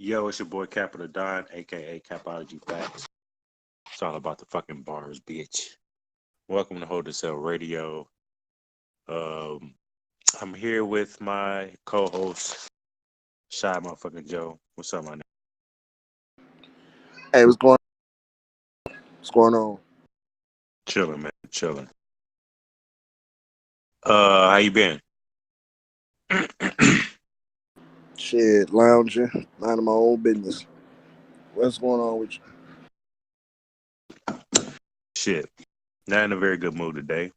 Yo, it's your boy Capital Don, aka Capology Facts. It's all about the fucking bars, bitch. Welcome to Hold the Cell Radio. Um, I'm here with my co-host, Shy Motherfucking Joe. What's up, my nigga? Hey, what's going on? Chilling, man, chilling. How you been? Shit, lounging, minding my own business. What's going on with you? Shit, not in a very good mood today.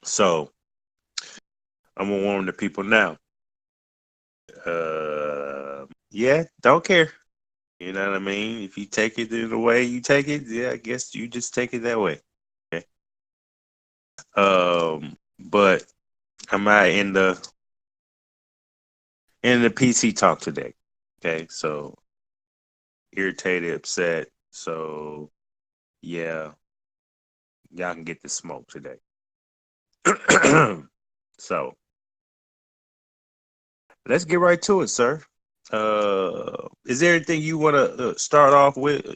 So I'm gonna warn the people now. Yeah, don't care. You know what I mean? If you take it in the way you take it, yeah, I guess you just take it that way. Okay. But I'm not in the PC talk today. Okay, so irritated, upset. So yeah, y'all can get the smoke today. So let's get right to it, sir. Is there anything you want to start off with?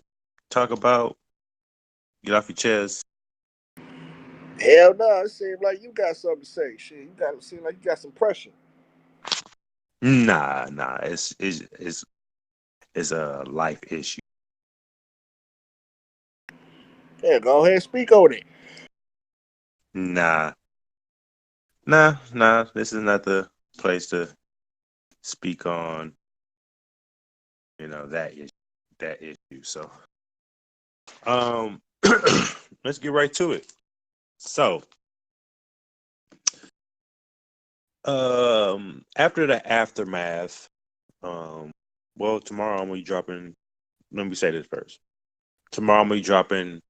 Talk about, get off your chest. Hell no, it seems like you got something to say. Shit, you got it seem like you got some pressure. Nah. It's a life issue. Yeah, go ahead and speak on it. Nah, nah. This is not the place to speak on, that issue. So, um, let's get right to it. So, after the aftermath, um, well, tomorrow I'm gonna be dropping. Let me say this first. Tomorrow I'm gonna be dropping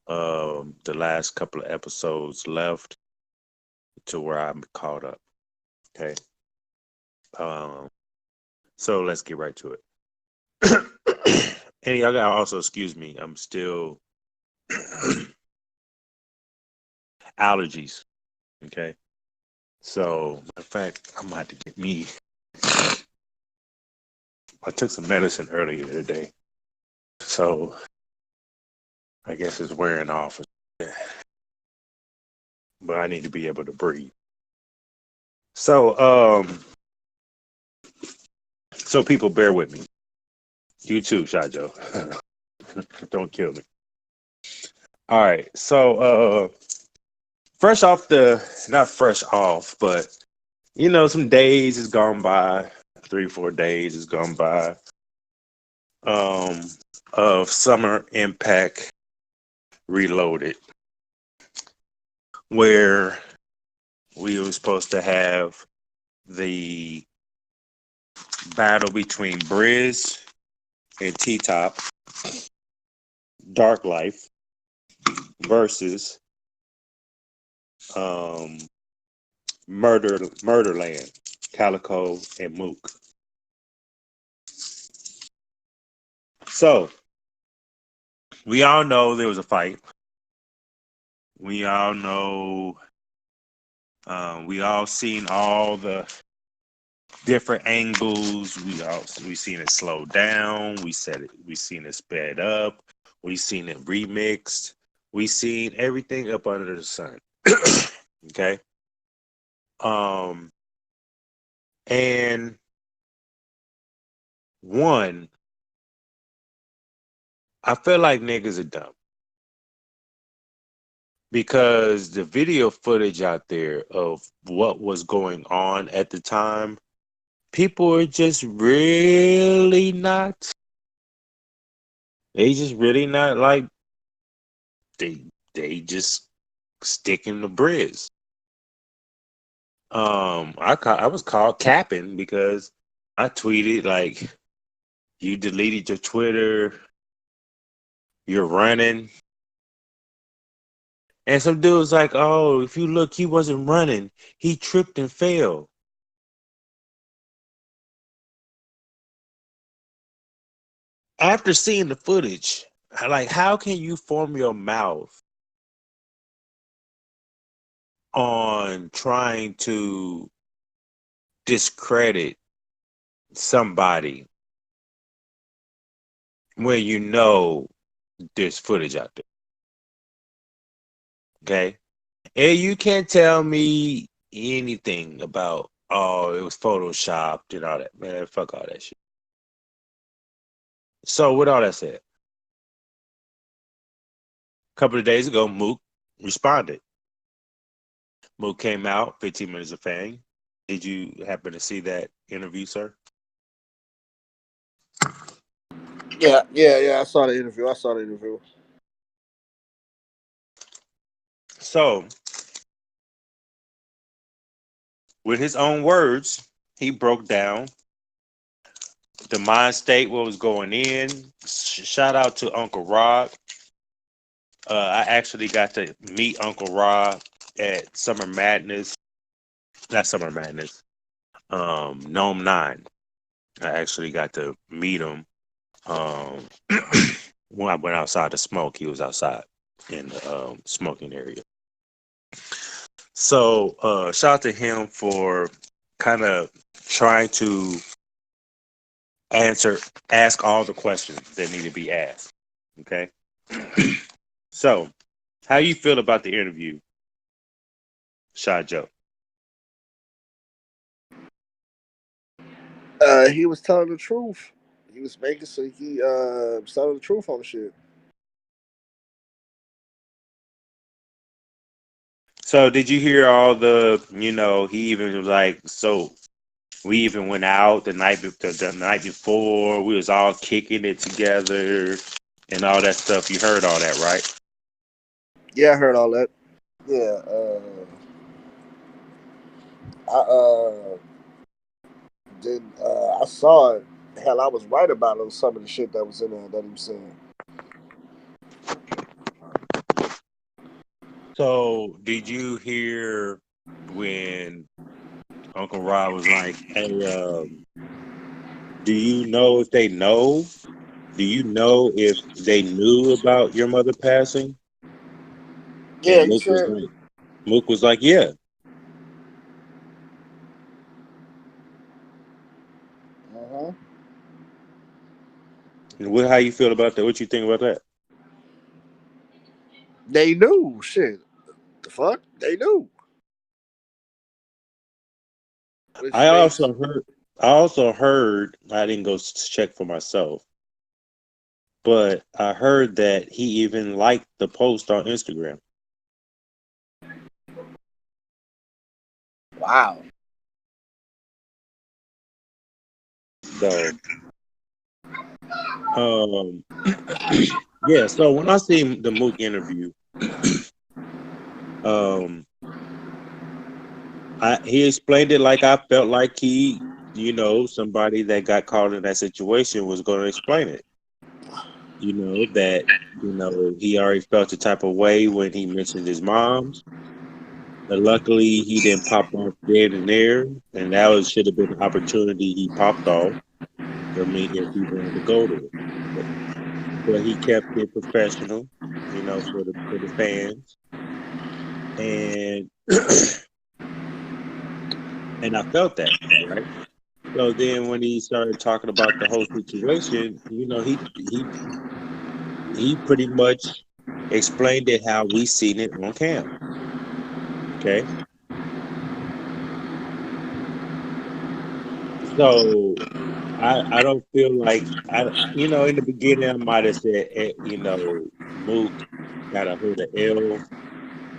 the last couple of episodes left to where I'm caught up. Okay. Um, so let's get right to it. And y'all gotta also excuse me. I'm still allergies. Okay. So, in fact, I might have to get me. I took some medicine earlier today, so I guess it's wearing off. But I need to be able to breathe. So, so people bear with me. You too, Shajo. Don't kill me. All right. So, fresh off not fresh off, but some days has gone by. 3, 4 days has gone by. Um, of Summer Impact Reloaded, where we were supposed to have the battle between Briz and T Top, Dark Life versus um, Murderland, Calico and Mook. So we all know there was a fight. We all know. We all seen all the different angles. We seen it slow down. We seen it sped up. We seen it remixed. We seen everything up under the sun. Okay. Um, and one, I feel like niggas are dumb because the video footage out there of what was going on at the time, people are just really not. They just really not like they just sticking to Briz. I was called capping because I tweeted like, you deleted your Twitter, you're running. And some dude's like, oh, if you look, he wasn't running. He tripped and fell. After seeing the footage, like, how can you form your mouth on trying to discredit somebody when you know there's footage out there. Okay. And you can't tell me anything about, oh, it was photoshopped and all that. Man, fuck all that shit. So with all that said, a couple of days ago, Mook responded. Mook came out, 15 minutes of fame. Did you happen to see that interview, sir? Yeah. I saw the interview. I saw the interview. So, with his own words, he broke down the mind state, what was going in. Shout out to Uncle Rob. I actually got to meet Uncle Rob at Summer Madness. Not Summer Madness. Gnome 9. I actually got to meet him. Um, when I went outside to smoke, he was outside in the smoking area. So shout out to him for kind of trying to answer, ask all the questions that need to be asked. Okay. So, how you feel about the interview, Shot Joe? He was telling the truth. He was making so he was telling the truth on the shit. So, did you hear all the? He even was like, so we even went out the night before. We was all kicking it together and all that stuff. You heard all that, right? Yeah, I heard all that. Yeah, I saw it. Hell, I was right about it, some of the shit that was in there that he was saying. So, did you hear when Uncle Rob was like, "Hey, do you know if they know? Do you know if they knew about your mother passing?" Yeah, And he said. Mook was like, "Yeah." Uh-huh. And how you feel about that? What you think about that? They knew shit. The fuck? They knew. Which I makes also heard. I also heard. I didn't go check for myself, but I heard that he even liked the post on Instagram. wow. So, um, yeah. So when I see the Mook interview, um, he explained it like I felt like somebody that got caught in that situation was going to explain it. That he already felt the type of way when he mentioned his mom's. But luckily, he didn't pop off dead in there, and that should have been an opportunity he popped off. I mean, if he wanted to go there, but, but he kept it professional, for the fans, and and I felt that, right. So then, when he started talking about the whole situation, he pretty much explained it how we seen it on cam. Okay, so I don't feel like in the beginning I might have said Mook got a hold of L,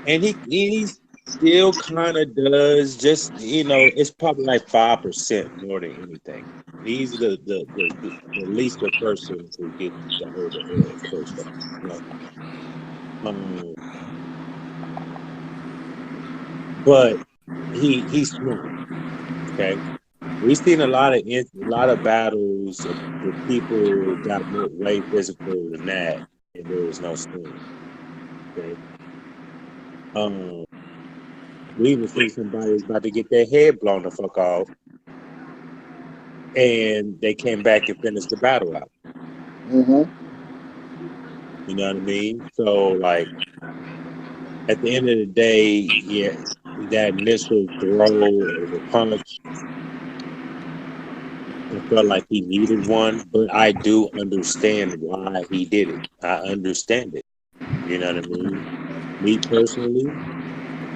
and he's still kind of does, just it's probably like 5% more than anything. He's the least of person to get the hold of L first off, you know. But he's smart. Okay, we've seen a lot of battles where people got way physical than that, and there was no sting. Okay, um, we even see somebody was about to get their head blown the fuck off, and they came back and finished the battle out. Mm-hmm. You know what I mean? So, like, at the end of the day, yeah, that initial throw or the punch, I felt like he needed one, but I do understand why he did it. I understand it. You know what I mean? Me personally,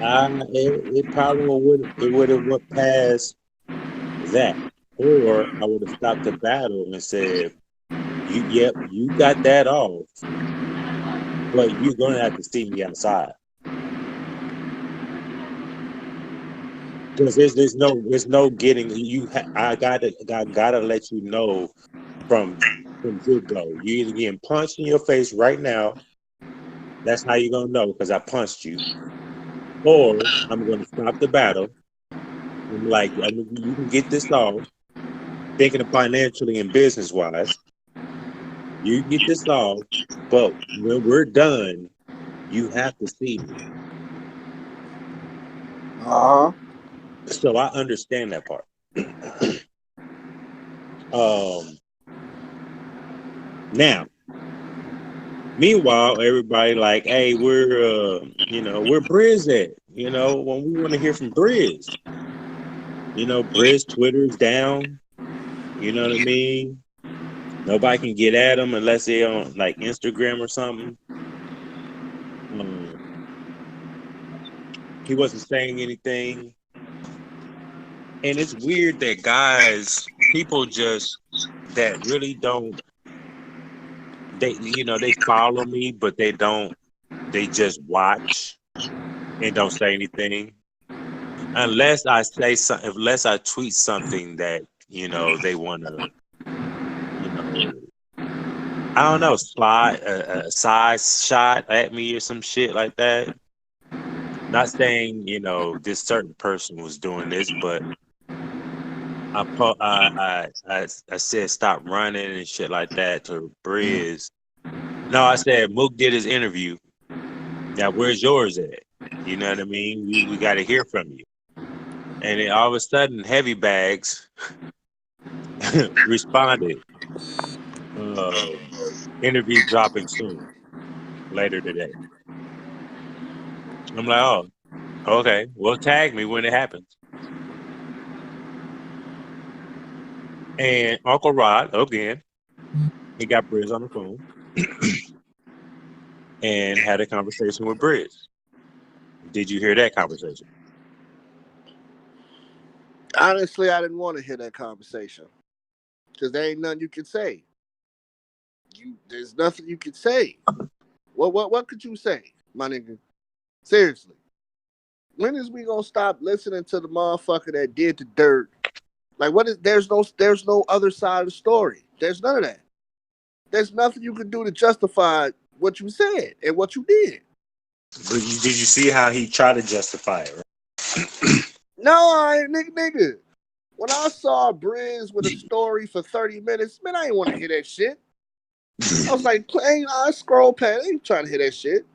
it probably would have went past that, or I would have stopped the battle and said, "You, yep, you got that off, but you're gonna have to see me outside because there's no getting you. I gotta let you know from get go. You either getting punched in your face right now. That's how you're gonna know because I punched you, or I'm gonna stop the battle. I'm like, you can get this off. Thinking of financially and business wise, you can get this off, but when we're done, you have to see me. Uh huh. So I understand that part. um, Now, meanwhile, everybody like, hey, where Briz at? When we want to hear from Briz, Briz Twitter's down. You know what I mean? Nobody can get at him unless they on like Instagram or something. Um, he wasn't saying anything, and it's weird that people just that really don't they follow me, but they don't. They just watch and don't say anything unless I say something. Unless I tweet something that they want to you know I don't know slide a side shot at me or some shit like that. Not saying this certain person was doing this, but I said stop running and shit like that to Briz. No, I said Mook did his interview. Now where's yours at? You know what I mean? We got to hear from you. And then all of a sudden, Heavy Bags responded. Um, Interview dropping soon, later today. I'm like, oh, okay. Well, tag me when it happens. And Uncle Rod again, he got Briz on the phone and had a conversation with Briz. Did you hear that conversation? Honestly, I didn't want to hear that conversation because there ain't nothing you can say. There's nothing you can say. What could you say, my nigga? Seriously, when is we gonna stop listening to the motherfucker that did the dirt? Like, what is? There's no other side of the story. There's none of that. There's nothing you can do to justify what you said and what you did. But did you see how he tried to justify it? No, I ain't nigga. When I saw Briz with a story for 30 minutes, man, I ain't want to hear that shit. I was like, I scroll past, I ain't trying to hear that shit.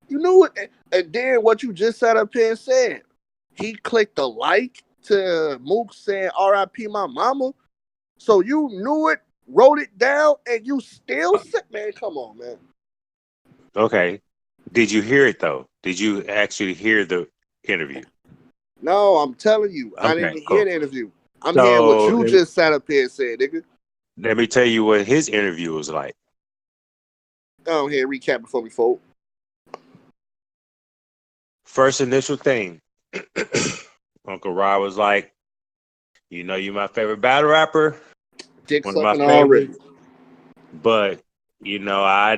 You knew it. And then what you just sat up here and said, he clicked the like to Mook saying RIP my mama. So you knew it, wrote it down, and you still said, man, come on, man. Okay. Did you hear it though? Did you actually hear the interview? No, I'm telling you, I Okay, didn't hear cool. the interview. I'm hearing what So you just sat up here and said, nigga. let me tell you what his interview was like. I don't hear recap before we fold. First initial thing, Uncle Rod was like, you my favorite battle rapper, Dick one of my sucking already. favorites, but I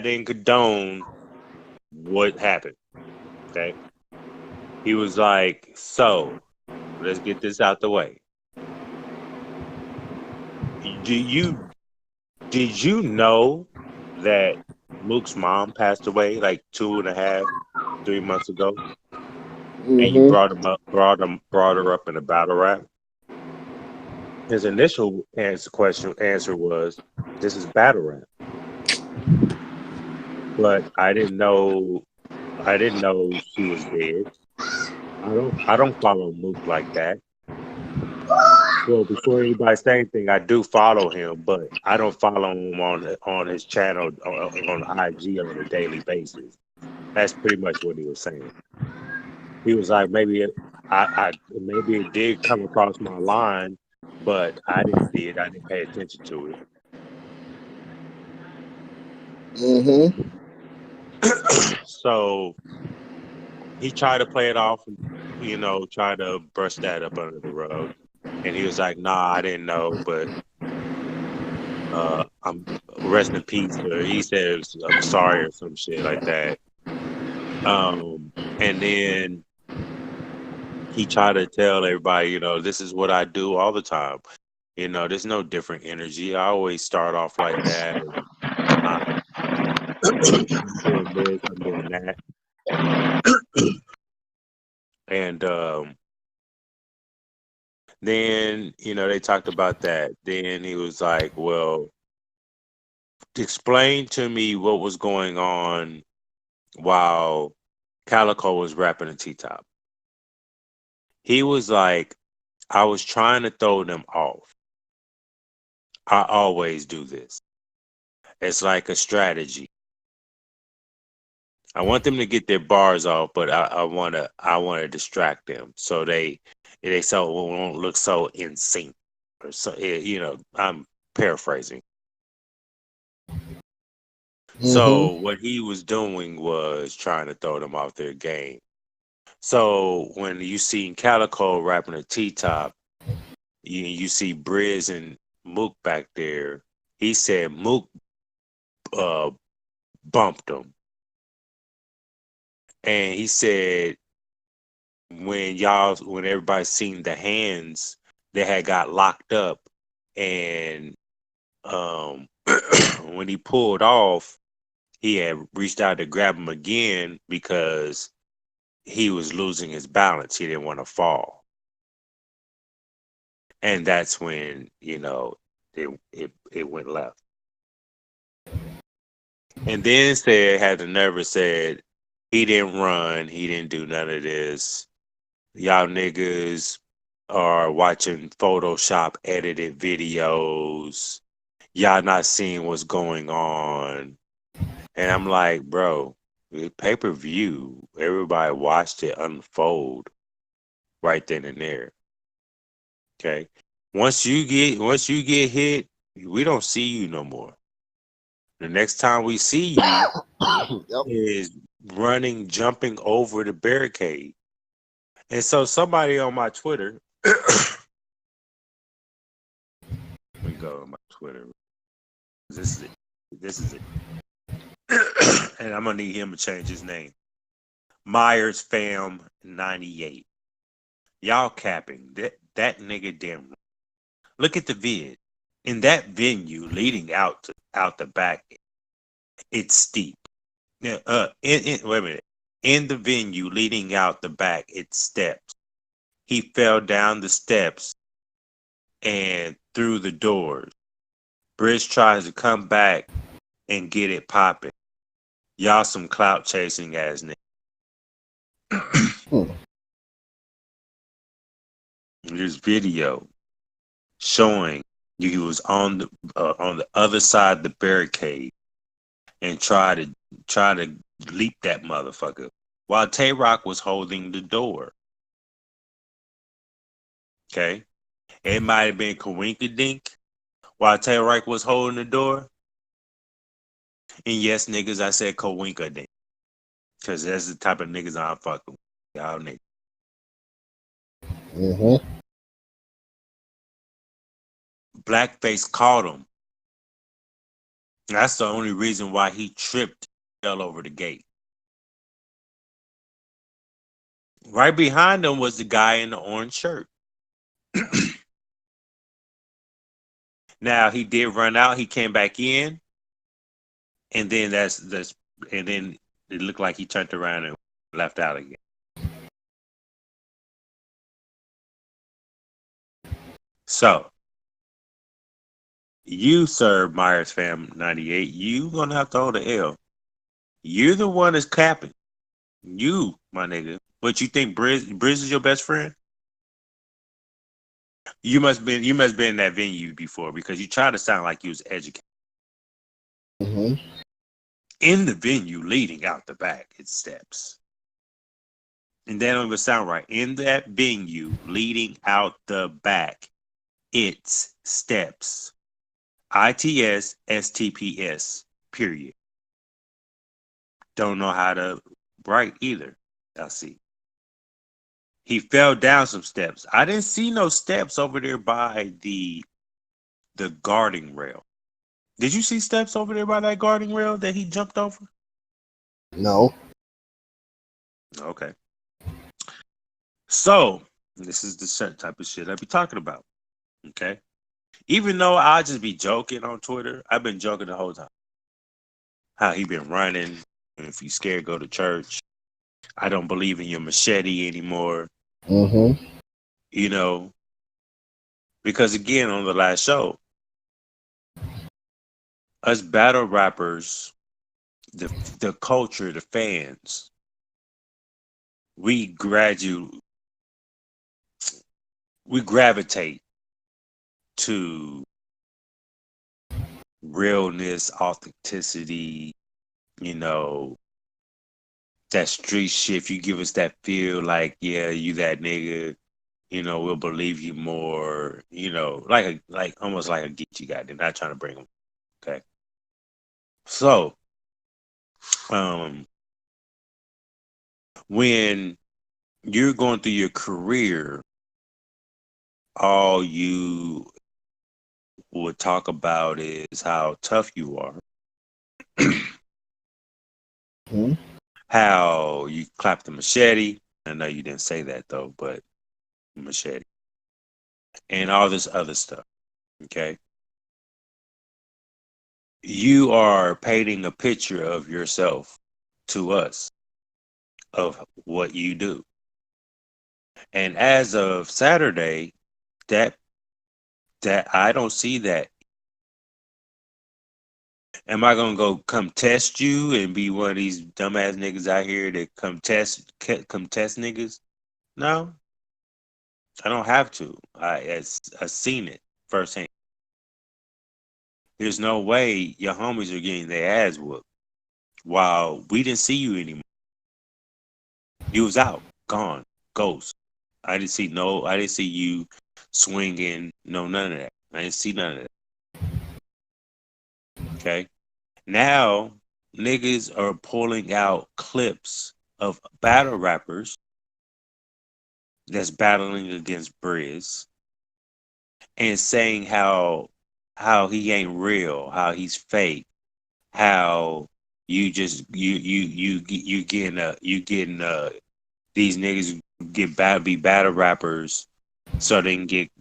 didn't condone what happened. Okay. He was like, so let's get this out the way. Do you did you know that Mook's mom passed away like 2.5, 3 months ago? And you Mm-hmm. brought her up in a battle rap? His initial answer was, "This is battle rap," but I didn't know she was dead. I don't follow Mook like that. Well, before anybody say anything, I do follow him, but I don't follow him on his channel on IG on a daily basis. That's pretty much what he was saying. He was like, maybe it did come across my line, but I didn't see it. I didn't pay attention to Mm-hmm. it. So he tried to play it off, and try to brush that up under the rug. And he was like, "Nah, I didn't know, but I'm rest in peace." Or he said, "I'm sorry," or some shit like that. And then he tried to tell everybody, this is what I do all the time. There's no different energy. I always start off like that. And I'm doing this, I'm doing that. And then, they talked about that. Then he was like, well, explain to me what was going on while Calico was rapping a T-Top. He was like, I was trying to throw them off. I always do this. It's like a strategy. I want them to get their bars off, but I wanna distract them so they so won't look so in sync. Or so I'm paraphrasing. So Mm-hmm. what he was doing was trying to throw them off their game. So when you seen Calico rapping a T-Top, you see Briz and Mook back there. He said Mook uh, bumped him, and he said when everybody seen the hands, they had got locked up, and um, when he pulled off, he had reached out to grab him again because he was losing his balance. He didn't want to fall, and that's when it went left. And then had the nerve said he didn't run, he didn't do none of this. Y'all niggas are watching Photoshop edited videos. Y'all not seeing what's going on. And I'm like, bro, pay per view. Everybody watched it unfold right then and there. Okay. Once you get hit, we don't see you no more. The next time we see you Yep. is running, jumping over the barricade. And so somebody on my Twitter, let me go on my Twitter. This is it. This is it. And I'm gonna need him to change his name. Myers Fam 98. Y'all capping. That nigga damn. Look at the vid. In that venue leading out the back, it's steep. Now, wait a minute. In the venue leading out the back, it's steps. He fell down the steps and through the doors. Bridge tries to come back and get it popping. Y'all some clout chasing ass niggas. Hmm. There's video showing he was on the other side of the barricade and try to leap that motherfucker while Tay Rock was holding the door. Okay, it might have been Kawinkadink while Tay Rock was holding the door. And yes, niggas, I said Kawinkadink because that's the type of niggas I'm fucking with. Y'all niggas. Mm-hmm. Blackface caught him. That's the only reason why he tripped, fell over the gate. Right behind him was the guy in the orange shirt. Now he did run out. He came back in, and then and then it looked like he turned around and left out again. So you, sir, Myers Fam 98, you gonna have to hold the L. You're the one that's capping. You, my nigga. But you think Briz is your best friend? You must been in that venue before because you tried to sound like you was educated. Mm-hmm. In the venue leading out the back, it steps. And that don't even sound right. In that venue leading out the back, It's steps. ITSSTPS. Period. Don't know how to write either. I see. He fell down some steps. I didn't see no steps over there by the guarding rail. Did you see steps over there by that guarding rail that he jumped over? No. Okay. So this is the type of shit I be talking about. Okay. Even though I just be joking on Twitter, I've been joking the whole time. How he been running. And if you scared, go to church. I don't believe in your machete anymore. Mm-hmm. You know, because again, on the last show, us battle rappers, the culture, the fans, we we gravitate to realness, authenticity, you know, that street shit. If you give us that feel like, yeah, you that nigga, we'll believe you more, like almost like a Geechee guy. They're not trying to bring him. Okay. So, um, when you're going through your career, all you would talk about is how tough you are, Mm-hmm. how you clap the machete. I know you didn't say that though, but machete and all this other stuff. Okay. You are painting a picture of yourself to us of what you do. And as of Saturday, that I don't see that. Am I gonna go come test you and be one of these dumbass niggas out here that come test niggas? No, I don't have to. I seen it firsthand. There's no way your homies are getting their ass whooped while we didn't see you anymore. You was out, gone, ghost. I didn't see you swinging. No, none of that. I didn't see none of that. Okay. Now niggas are pulling out clips of battle rappers that's battling against Briz and saying how he ain't real, how he's fake, how you getting these niggas be battle rappers so they can get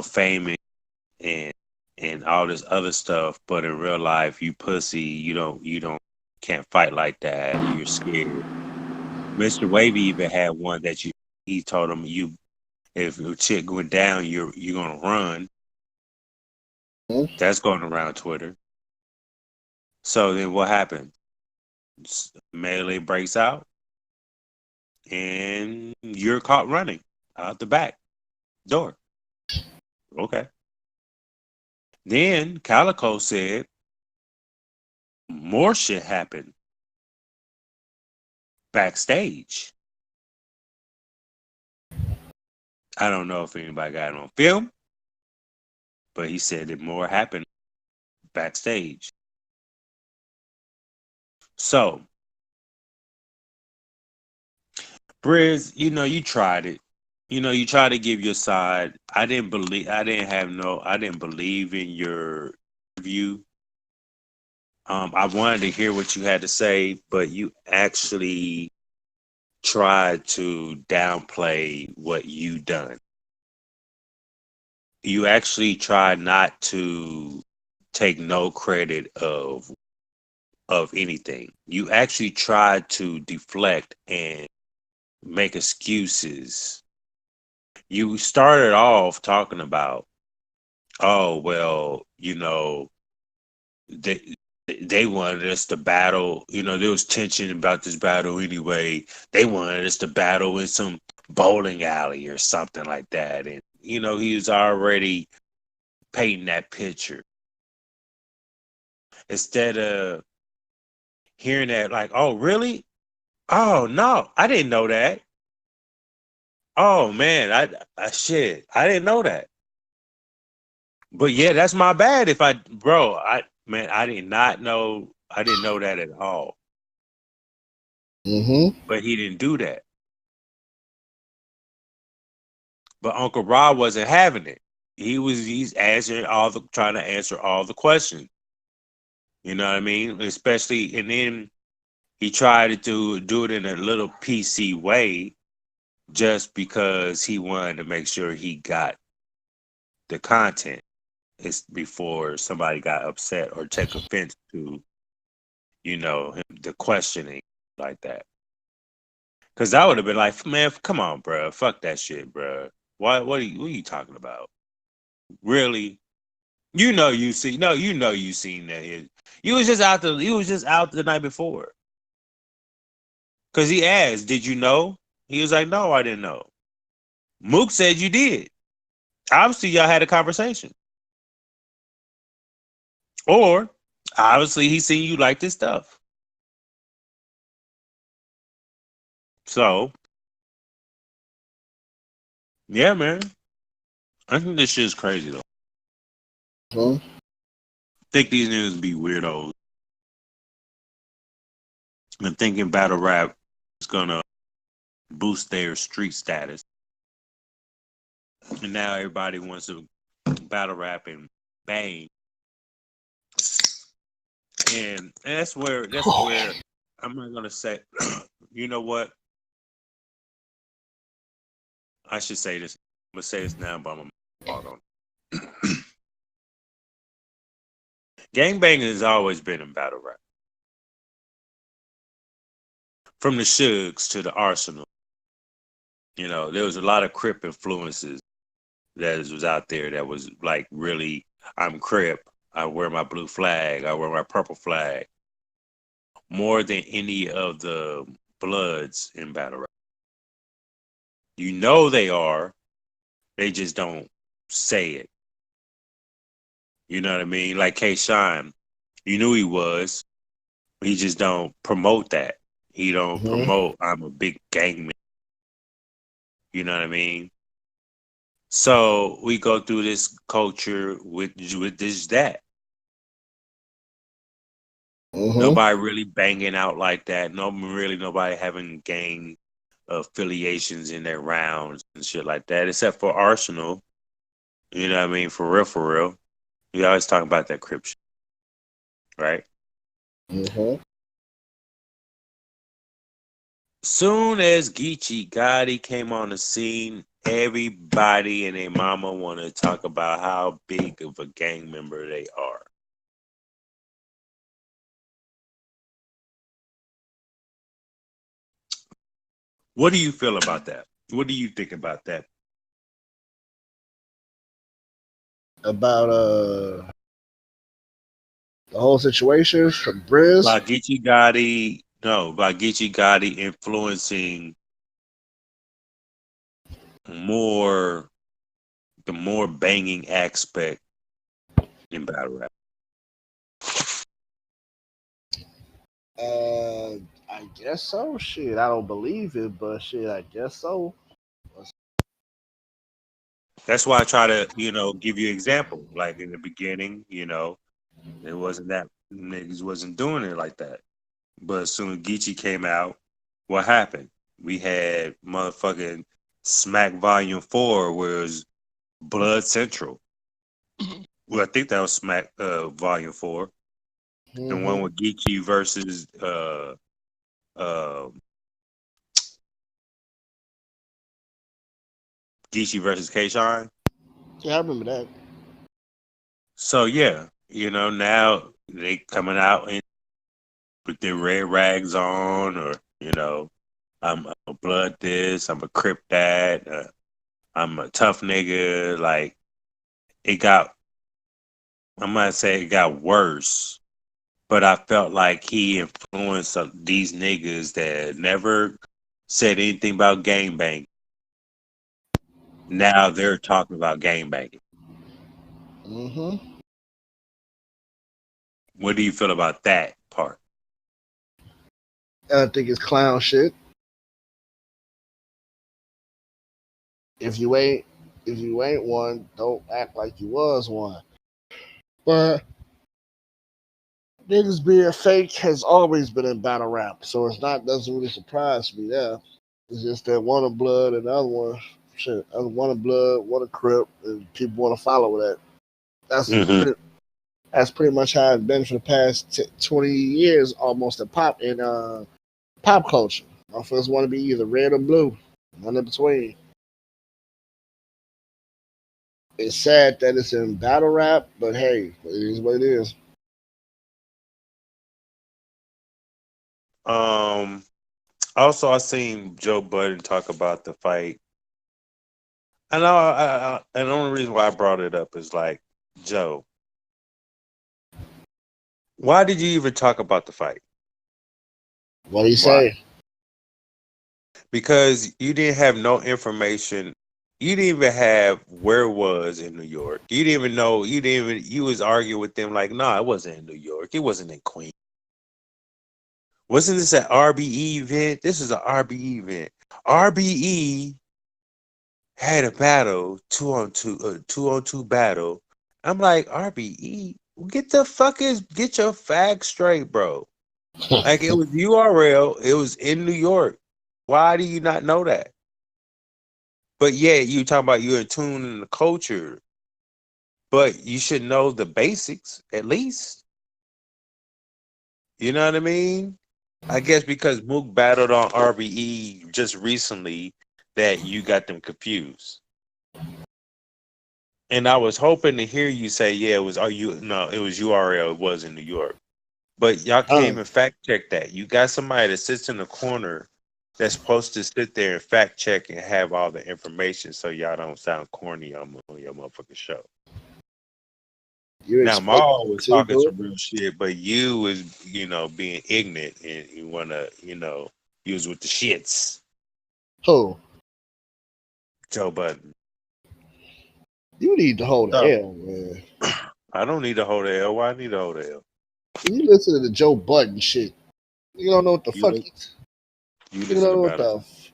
famous and all this other stuff, but in real life you pussy, you don't can't fight like that, you're scared. Mr. Wavy even had one that he told him, you if your chick went down, you're gonna run. That's going around Twitter. So then what happened? Melee breaks out and you're caught running out the back door. Okay. Then Calico said more shit happened backstage. I don't know if anybody got it on film, but he said that more happened backstage. So, Briz, you tried it. You tried to give your side. I didn't believe in your view. I wanted to hear what you had to say, but you actually tried to downplay what you done. You actually tried not to take no credit of anything. You actually tried to deflect and make excuses. You started off talking about, oh well, they they wanted us to battle. There was tension about this battle anyway. They wanted us to battle in some bowling alley or something like that, and he was already painting that picture instead of hearing that like, oh really? Oh no, I didn't know that. Oh man, I shit, I didn't know that. But yeah, that's my bad. If I, bro, I did not know. I didn't know that at all. Mm-hmm. But he didn't do that. But Uncle Rob wasn't having it. He's answering trying to answer all the questions. You know what I mean? Especially, and then he tried to do it in a little PC way, just because he wanted to make sure he got the content. It's before somebody got upset or take offense to, the questioning like that. Because I would have been like, man, come on, bro, fuck that shit, bro. Why? What are you talking about? Really? You see, no, you seen that. You was just out the night before. Because he asked, did you know? He was like, no, I didn't know. Mook said you did. Obviously, y'all had a conversation. Or, obviously, he seen you like this stuff. So, yeah, man. I think this shit's crazy, though. Mm-hmm. I think these niggas be weirdos. And thinking battle rap is going to boost their street status. And now everybody wants to battle rap and bang. And that's where I'm not gonna say. You know what? I should say this. I'm gonna say this now, but I'm gonna hold on. Gangbanging has always been in battle rap, from the Shugs to the Arsenal. There was a lot of Crip influences that was out there that was like really. I'm Crip. I wear my blue flag. I wear my purple flag. More than any of the Bloods in battle rap. They are. They just don't say it. You know what I mean? Like K Shine, you knew he was. He just don't promote that. He don't promote I'm a big gangman. You know what I mean? So we go through this culture with this that. Mm-hmm. Nobody really banging out like that. Nobody having gang affiliations in their rounds and shit like that, except for Arsenal. You know what I mean? For real, for real. We always talk about that crip shit, right? Mm-hmm. Soon as Geechee Gotti came on the scene, everybody and their mama want to talk about how big of a gang member they are. What do you feel about that? What do you think about that? About the whole situation from Briz. About Geechee Gotti influencing more the more banging aspect in battle rap. Uh, I guess so. Shit, I don't believe it, but shit, I guess so. That's why I try to, give you an example. Like in the beginning, it wasn't that niggas wasn't doing it like that. But as soon as Geechee came out, what happened? We had motherfucking Smack Volume 4, where it was Blood Central. Well, I think that was Smack Volume 4. And one Mm-hmm. with Geechee versus uh, Geechee versus K-Shine. Yeah, I remember that. So yeah, now they coming out and with their red rags on, or I'm a blood this, I'm a crip that, I'm a tough nigga. Like it got, I'm gonna say it got worse, but I felt like he influenced these niggas that never said anything about gangbang. Now they're talking about gangbang. Mm-hmm. What do you feel about that part? I think it's clown shit. If you ain't If you ain't one, don't act like you was one. But niggas being fake has always been in battle rap, so it's not doesn't really surprise me. Yeah, it's just that one of blood and the other one, shit, one of blood, one of crip, and people want to follow that. That's Mm-hmm. pretty. That's pretty much how it's been for the past 20 years, almost in pop culture. Motherfuckers want to be either red or blue, none in between. It's sad that it's in battle rap, but hey, it is what it is. Um. Also, I seen Joe Budden talk about the fight. I know. And the only reason why I brought it up is like, Joe, why did you even talk about the fight? What do you Why? say? Because you didn't have no information. You didn't even have where it was in New York. You didn't even know. You didn't even. You was arguing with them like, no, it wasn't in New York. It wasn't in Queens. Wasn't this an RBE event? This is an RBE event. RBE had a battle, two on two battle. I'm like, RBE, get your facts straight, bro. Like it was URL, it was in New York. Why do you not know that? But yeah, you talking about you're in tune in the culture, but you should know the basics at least. You know what I mean? I guess because Mook battled on RBE just recently that you got them confused. And I was hoping to hear you say, yeah, it was are you no, it was URL, it was in New York. But y'all can't Uh, even fact check that. You got somebody that sits in the corner that's supposed to sit there and fact check and have all the information so y'all don't sound corny on your motherfucking show. you Now expect Maul them was to talking do it? some real shit, but you was, being ignorant and you wanna, use with the shits. Who? Joe Budden. You need to hold the So L, man. I don't need to hold the L. Why I need to hold the L? You listen to the Joe Budden shit. You don't know what the You fuck li- he. you Nigga listen don't know about it.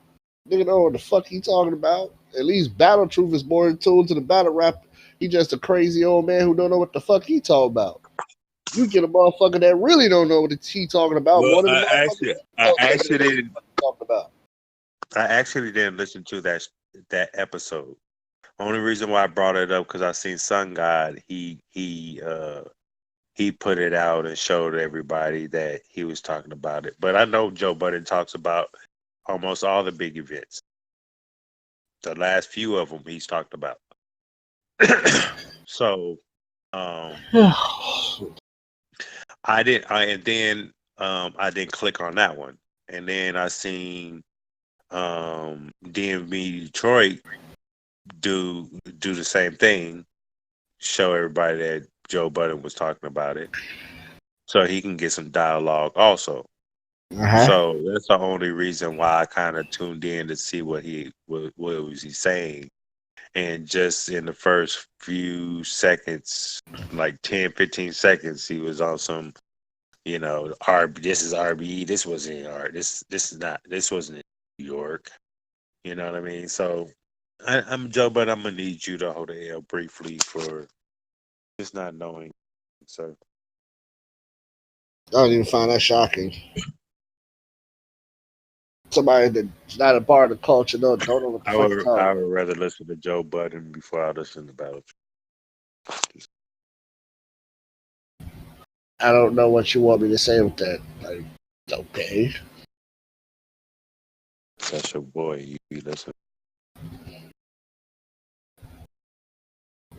Nigga know what the fuck he talking about. At least Battle Truth is more in tune to the battle rap. He just a crazy old man who don't know what the fuck he talking about. You get a motherfucker that really don't know what he talking about Well, more than the motherfucker who I know that nigga know what the actually fuck he talking about. I actually didn't listen to that episode. Only reason why I brought it up because I seen Sun God. He put it out and showed everybody that he was talking about it. But I know Joe Budden talks about almost all the big events. The last few of them he's talked about. So um, and then I didn't click on that one, and then I seen DMV Detroit do do the same thing, show everybody that Joe Budden was talking about it, so he can get some dialogue also. Uh-huh. So that's the only reason why I kind of tuned in to see what was he saying. And just in the first few seconds, like 10, 15 seconds, he was on some, this is RBE, this wasn't R, this is not, this wasn't in New York. You know what I mean? So I'm Joe, but I'm gonna need you to hold the L briefly for just not knowing, sir. I don't even find that shocking. Somebody that's not a part of the culture don't know what the fuck you talking I about. would rather listen to Joe Budden before I listen to Battle. I don't know what you want me to say with that. Like, okay. That's your boy. You be listening.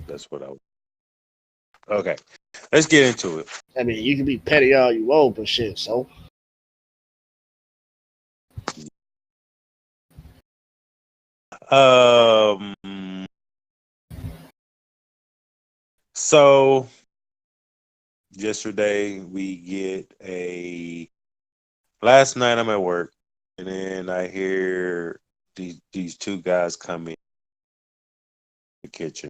That's what I. Okay, let's get into it. I mean, you can be petty all you want, but shit, so. Um. So yesterday we get a. Last night I'm at work, and then I hear these two guys come in the kitchen,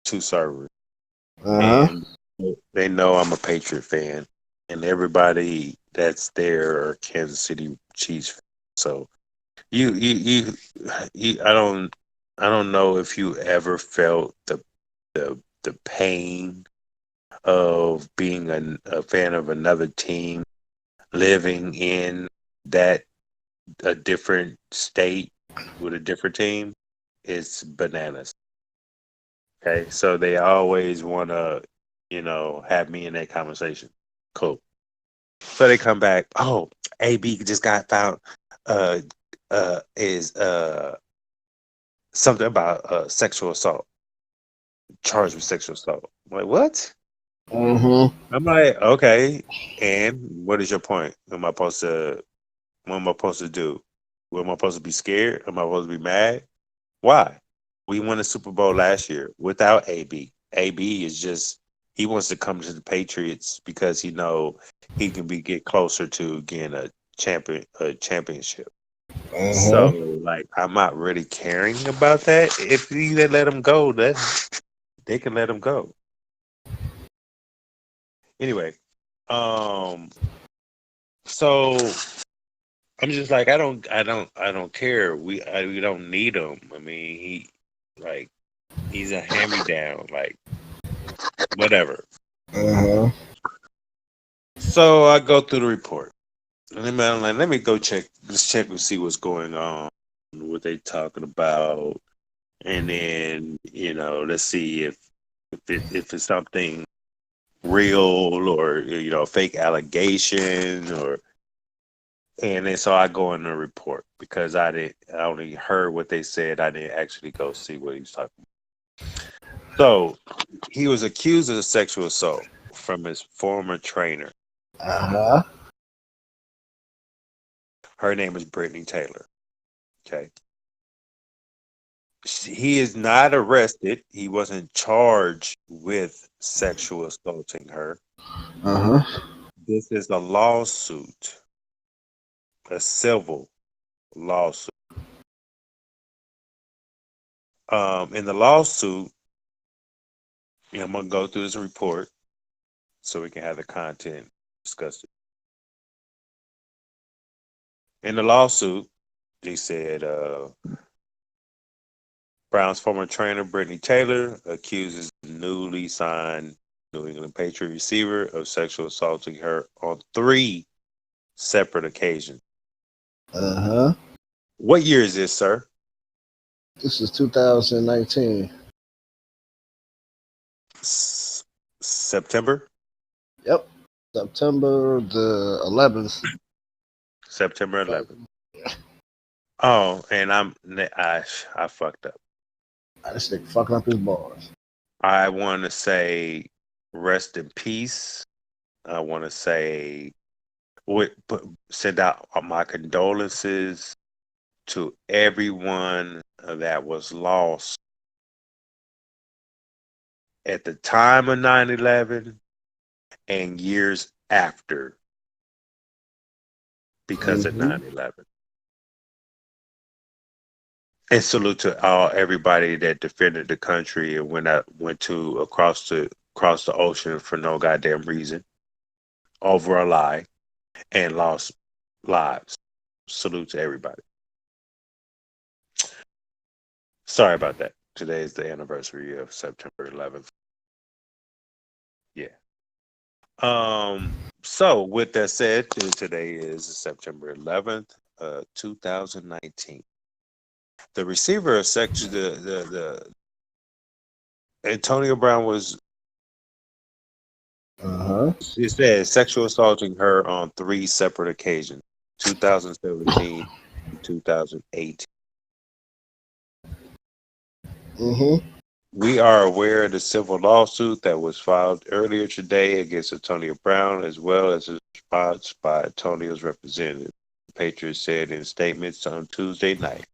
two servers, Uh huh. and they know I'm a Patriot fan, and everybody that's there are Kansas City Chiefs fans. So you, I don't. I don't know if you ever felt the pain of being a fan of another team, living in that a different state with a different team. It's bananas. Okay, so they always want to, have me in that conversation. Cool. So they come back. Oh, AB just got found. Uh, is something about sexual assault, charged with sexual assault. I'm like, what? Mm-hmm. I'm like, okay. And what is your point? What am I supposed to do? What am I supposed to be scared? Am I supposed to be mad? Why? We won a Super Bowl last year without AB. AB is just he wants to come to the Patriots because he know he can get closer to getting a championship. So Mm-hmm. like I'm not really caring about that. If they let him go, then they can let him go. Anyway, um, so I'm just like I don't care. We don't need him. I mean, like he's a hand me down. Like whatever. Mm-hmm. So I go through the report. And then I'm like, let me go check. Let's check and see what's going on, what they talking about, and then let's see if it's something real or fake allegation or. And then so I go in the report because I only heard what they said. I didn't actually go see what he was talking about. So he was accused of sexual assault from his former trainer. Uh-huh. Her name is Brittany Taylor. Okay. He is not arrested. He wasn't charged with sexual assaulting her. Uh-huh. This is a lawsuit, a civil lawsuit. In the lawsuit, I'm gonna go through this report so we can have the content discussed. In the lawsuit, they said Brown's former trainer Brittany Taylor accuses newly signed New England Patriot receiver of sexual assaulting her on three separate occasions. Uh-huh. What year is this, sir? This is 2019. September. Yep. September the 11th. September 11th. Oh, and I fucked up. This nigga fucking up his bars. I want to say rest in peace. I want to say send out my condolences to everyone that was lost at the time of 9/11 and years after because of Mm-hmm. 9/11. And salute to all everybody that defended the country and went to across the ocean for no goddamn reason over a lie and lost lives. Salute to everybody. Sorry about that. Today is the anniversary of September 11th. Yeah. So with that said, today is September 11th, 2019. The receiver of section the Antonio Brown was Uh-huh. it says sexual assaulting her on three separate occasions, 2017 and 2018. Mm-hmm. We are aware of the civil lawsuit that was filed earlier today against Antonio Brown, as well as a response by Antonio's representative. The Patriots said in statements on Tuesday night.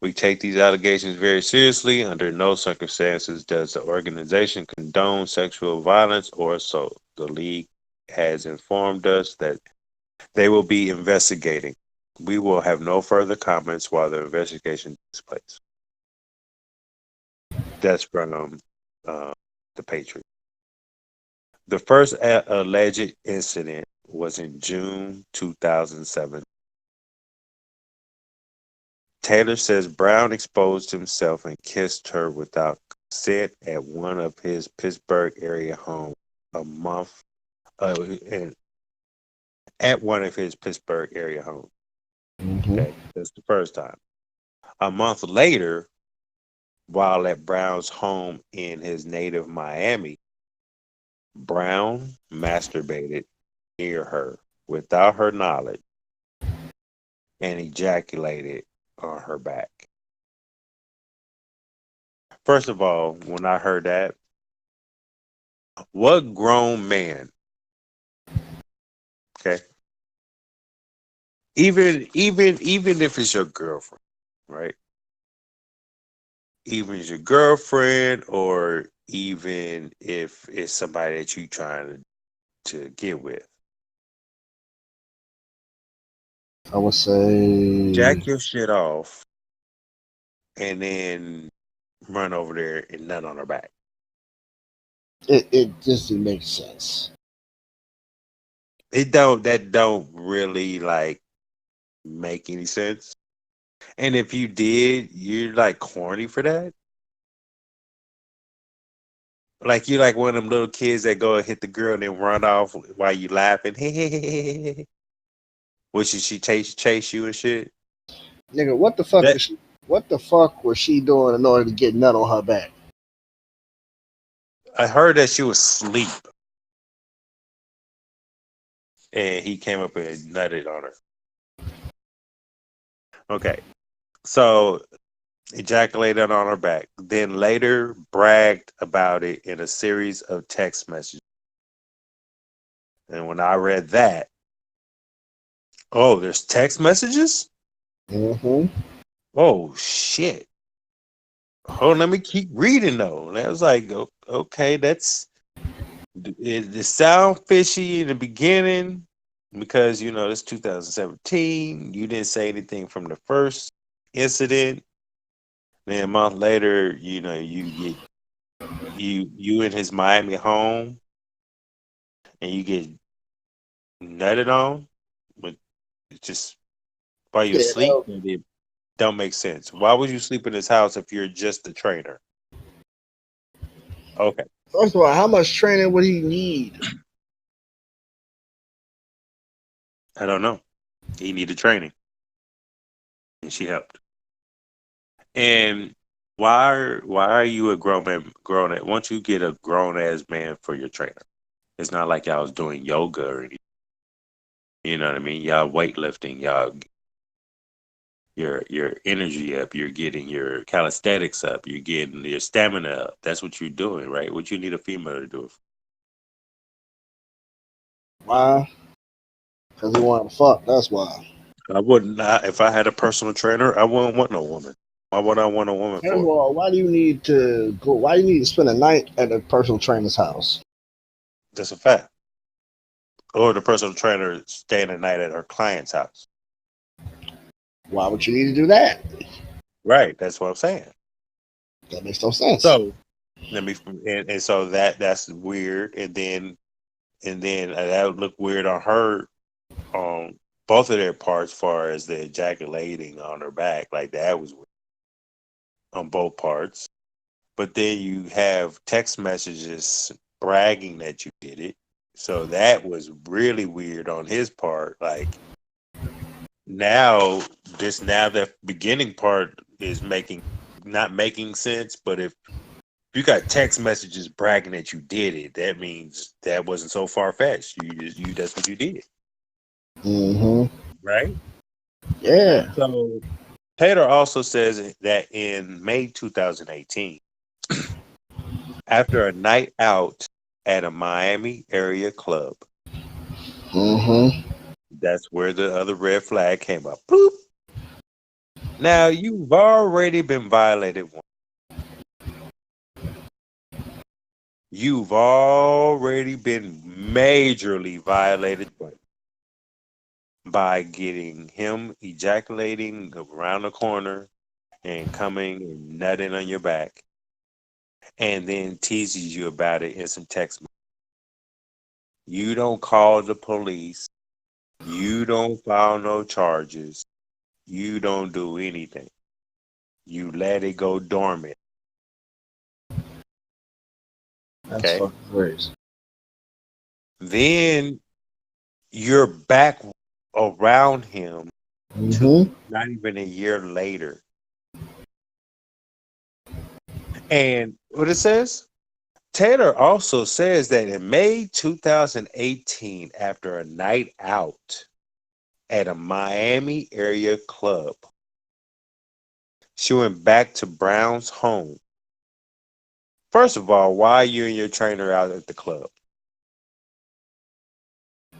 We take these allegations very seriously. Under no circumstances does the organization condone sexual violence or assault. The league has informed us that they will be investigating. We will have no further comments while the investigation takes place. That's from the Patriots. The first alleged incident was in June 2007. Taylor says Brown exposed himself and kissed her without consent at one of his Pittsburgh area homes a month and at one of his Pittsburgh area homes. Mm-hmm. Okay, that's the first time. A month later, while at Brown's home in his native Miami, Brown masturbated near her without her knowledge and ejaculated on her back. First of all, when I heard that, what grown man, okay, even if it's your girlfriend, right? Even if it's your girlfriend, or even if it's somebody that you trying to get with, I would say jack your shit off and then run over there and nut on her back. it just makes sense. It don't that don't really like make any sense. And if you did, you're like corny for that. Like you like one of them little kids that go and hit the girl and then run off while you laughing. Which is she chase you and shit. Nigga, what the fuck That is she? What the fuck was she doing in order to get nut on her back? I heard that she was asleep and he came up and nutted on her. Okay. So ejaculated on her back. Then later bragged about it in a series of text messages. And when I read that, oh, there's text messages? Mm-hmm. Oh shit. Oh, let me keep reading though. And I was like, okay, it sound fishy in the beginning because you know it's 2017. You didn't say anything from the first incident. Then a month later, you know, you get you in his Miami home and you get nutted on, but it's just while you're Yeah. asleep, and it don't make sense. Why would you sleep in his house if you're just the trainer? Okay, First of all, how much training would he need? I don't know. He needed training, and she helped. And why are you a grown man? Grown once you get a grown ass man for your trainer, it's not like y'all was doing yoga or anything. You know what I mean? Y'all weightlifting, y'all your energy up. You're getting your calisthenics up. You're getting your stamina up. That's what you're doing, right? What you need a female to do. Why? Because he wanted to fuck. That's why. I wouldn't. If I had a personal trainer, I wouldn't want no woman. Why would I want a woman First of for? all, why do you need to go? Why do you need to spend a night at a personal trainer's house? That's a fact. Or the personal trainer staying the night at her client's house. Why would you need to do that? Right. That's what I'm saying. That makes no sense. So let me and so that's weird. And then that would look weird on her on both of their parts, far as the ejaculating on her back. Like that was weird on both parts. But then you have text messages bragging that you did it. So that was really weird on his part. Like now, now the beginning part is making not making sense. But if you got text messages bragging that you did it, that means that wasn't so far fetched. You that's what you did, Mm-hmm. right? Yeah. So Taylor also says that in May 2018, after a night out at a Miami area club, Mm-hmm. that's where the other red flag came up. Boop. Now you've already been violated once. You've already been majorly violated twice by getting him ejaculating around the corner and coming and nutting on your back, and then teases you about it in some text. You don't call the police. You don't file no charges. You don't do anything. You let it go dormant. That's Okay. fucking crazy. Then you're back around him to Mm-hmm. not even a year later. And what it says? Taylor also says that in May 2018, after a night out at a Miami area club, she went back to Brown's home. First of all, why are you and your trainer out at the club?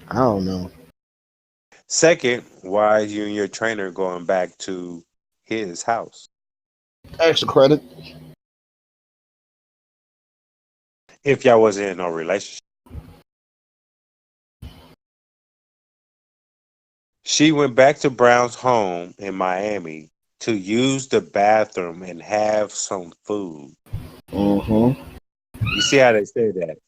I don't know. Second, why are you and your trainer going back to his house? Extra credit. If y'all wasn't in no relationship. She went back to Brown's home in Miami to use the bathroom and have some food. Mm-hmm. You see how they say that?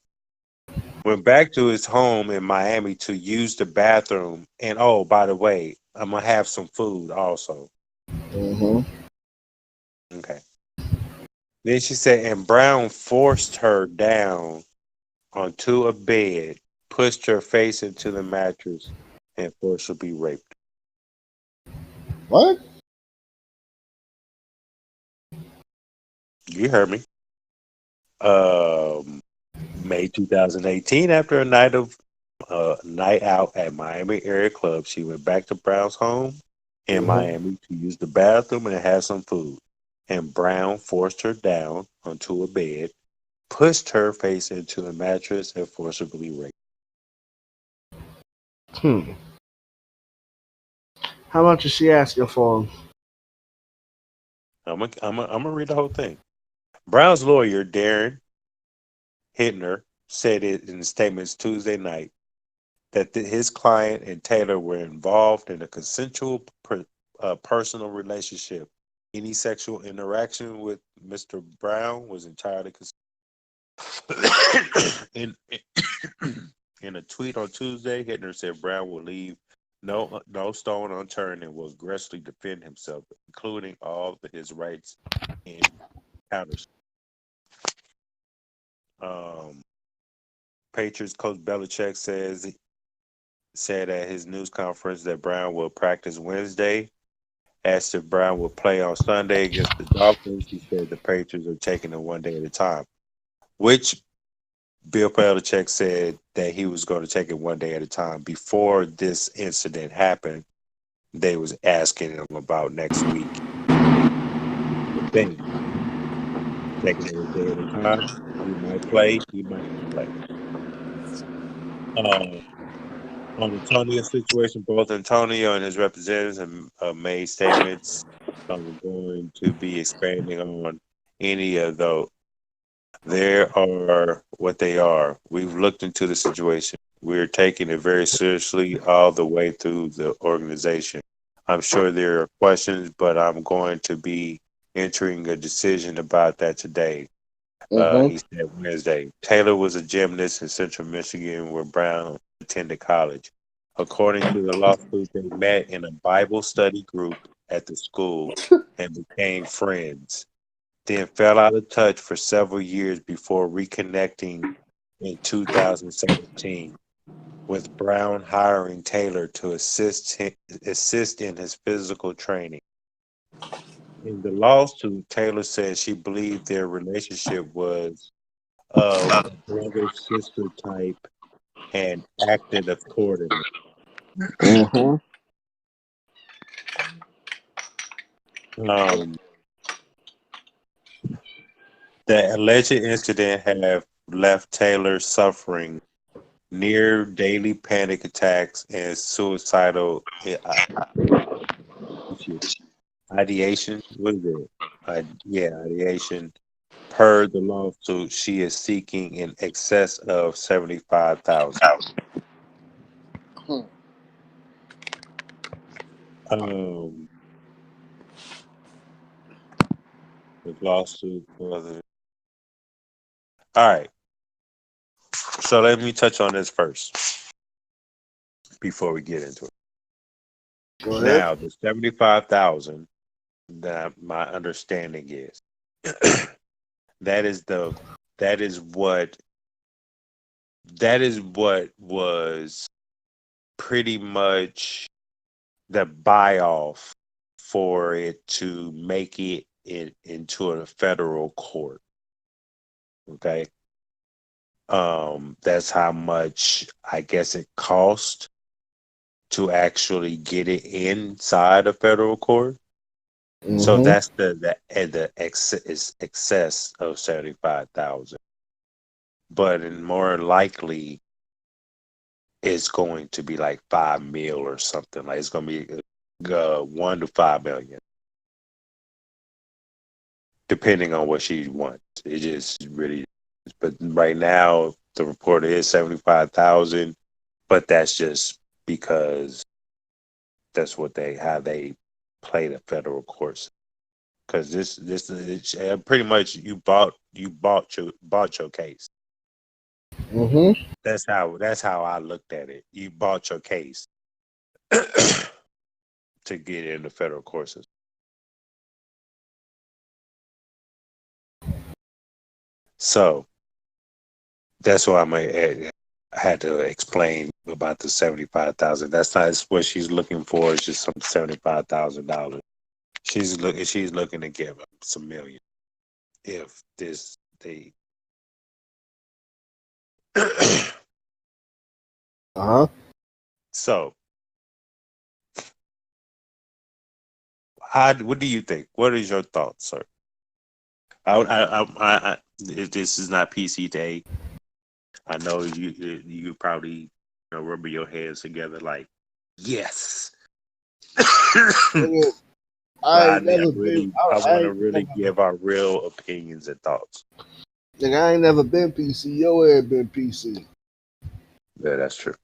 Went back to his home in Miami to use the bathroom. And oh, by the way, I'm going to have some food also. Mm-hmm. Okay. Then she said, and Brown forced her down onto a bed, pushed her face into the mattress, and forcibly raped. What? You heard me. May 2018, after a night out at Miami area club, she went back to Brown's home in Mm-hmm. Miami to use the bathroom and have some food. And Brown forced her down onto a bed, pushed her face into a mattress, and forcibly raped. Hmm. How much is she asking for him? I'm gonna read the whole thing. Brown's lawyer, Darren Hittner, said it in statements Tuesday night that his client and Taylor were involved in a consensual personal relationship. Any sexual interaction with Mr. Brown was entirely in, in a tweet on Tuesday, Hittner said Brown will leave no stone unturned and will aggressively defend himself, including all of his rights and counters. Um, Patriots coach Belichick said at his news conference that Brown will practice Wednesday. Asked if Brown will play on Sunday against the Dolphins, he said the Patriots are taking it one day at a time, which Bill Belichick said that he was going to take it one day at a time. Before this incident happened, they was asking him about next week. The thing, taking it a day at a time. He might play, he might not play. Uh, on Antonio's situation, both Antonio and his representatives have made statements. I'm going to be expanding on any of those. There are what they are. We've looked into the situation. We're taking it very seriously all the way through the organization. I'm sure there are questions, but I'm going to be entering a decision about that today. Mm-hmm. He said Wednesday. Taylor was a gymnast in Central Michigan where Brown attended college. According to the lawsuit, they met in a Bible study group at the school and became friends, then fell out of touch for several years before reconnecting in 2017, with Brown hiring Taylor to assist in his physical training. In the lawsuit, Taylor said she believed their relationship was of a brother sister type and acted accordingly. Mm-hmm. Um, the alleged incident have left Taylor suffering near daily panic attacks and suicidal ideation. What is it? Ideation. Per the lawsuit, she is seeking in excess of 75,000. Um, the lawsuit. All right. So let me touch on this first before we get into it. Go ahead. Now, the 75,000. That my understanding is. that is the that is what that is what was pretty much the buy off for it to make it into a federal court. Okay. That's how much I guess it cost to actually get it inside a federal court. So Mm-hmm. that's the excess of 75,000. But in more likely it's going to be like 5 mil or something. Like it's going to be 1 to 5 million, depending on what she wants. It just really, but right now the report is 75,000. But that's just because that's what how they play the federal courts. Because this is pretty much you bought your case. Mm-hmm. That's how I looked at it. You bought your case to get into federal courses. So that's why I had to explain about the 75,000. That's not what she's looking for. It's just some $75,000. She's looking to give up some million if this they. Uh-huh. So what do you think? What is your thoughts, sir? This is not PC day. I know you probably rub your hands together like yes. Nigga, But I ain't never been. I I want to ain't really never. give our real opinions and thoughts. Nigga, I ain't never been PC. Your ass been PC. Yeah, that's true.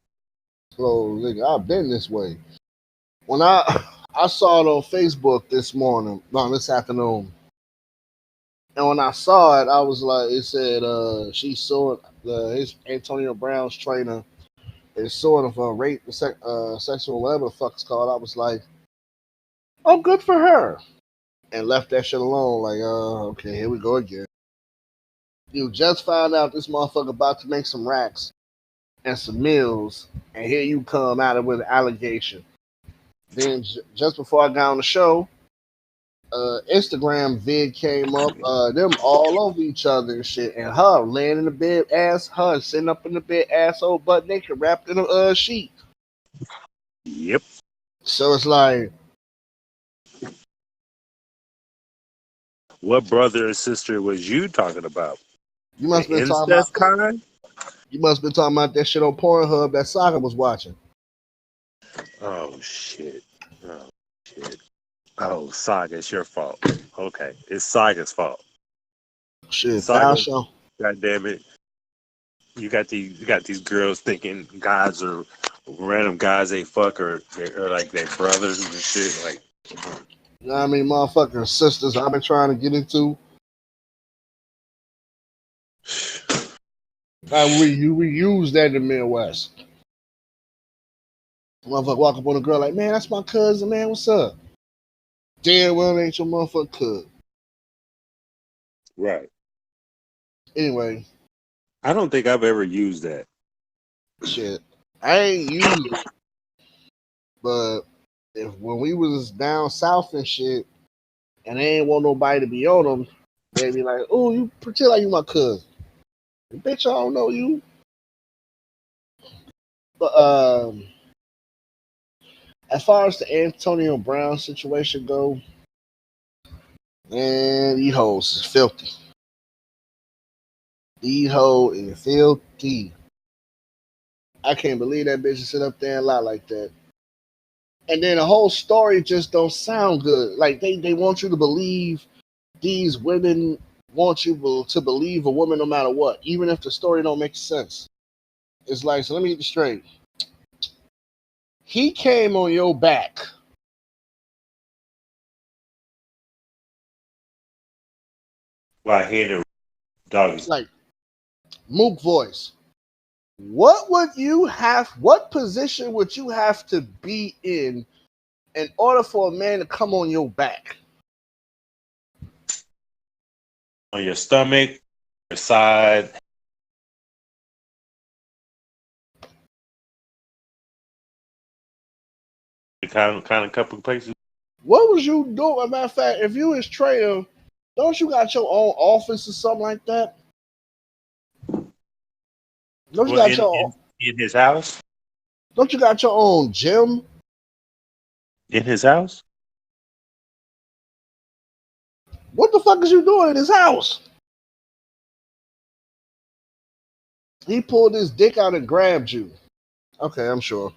So, nigga, I've been this way. When I saw it on Facebook this morning, no, this afternoon, and when I saw it, I was like, it said she's suing his Antonio Brown's trainer is suing him for rape, sexual, whatever the fuck it's called. I was like, oh, good for her, and left that shit alone. Like, okay, here we go again. You just found out this motherfucker about to make some racks and some meals, and here you come out with an allegation. Then just before I got on the show, Instagram vid came up, them all over each other and shit, and her laying in the bed, her sitting up in the bed, asshole butt naked, wrapped in a sheet. Yep. So it's like, What brother or sister was you talking about? you The must have been talking about incest kind? you must have been talking about that shit on Pornhub that Saga was watching. Oh shit. Oh shit. Oh, Saga, it's your fault. Okay, it's Saga's fault. Shit, thou Saga, shall. God damn it. You got these girls thinking guys are random guys they fuck or like their brothers and shit. Like, You know what I mean, motherfucking sisters I've been trying to get into. We use that in the Midwest. Motherfucker walk up on a girl like, man, that's my cousin, man. What's up? Damn well it ain't your motherfucker cousin. right. Anyway, I don't think I've ever used that. shit. I ain't used it, but if when we was down south and shit, and they ain't want nobody to be on them, they be like, "Oh, you pretend like you my cousin." Bitch, I don't know you. But as far as the Antonio Brown situation go, man, these hoes is filthy. These hoes is filthy. I can't believe that bitch sit up there and lie like that. And then the whole story just don't sound good. Like they want you to believe these women want you to believe a woman no matter what, even if the story don't make sense. It's like, so let me get this straight. He came on your back. Well, I hear the doggies. Like, Mook voice. What position would you have to be in order for a man to come on your back? on your stomach, your side, kind of couple places. What was you doing? As a matter of fact, if you was trainer, don't you got your own office or something like that? Don't you Well, got your own, in his house, don't you got your own gym? in his house. What the fuck is you doing in his house? He pulled his dick out and grabbed you. Okay, I'm sure.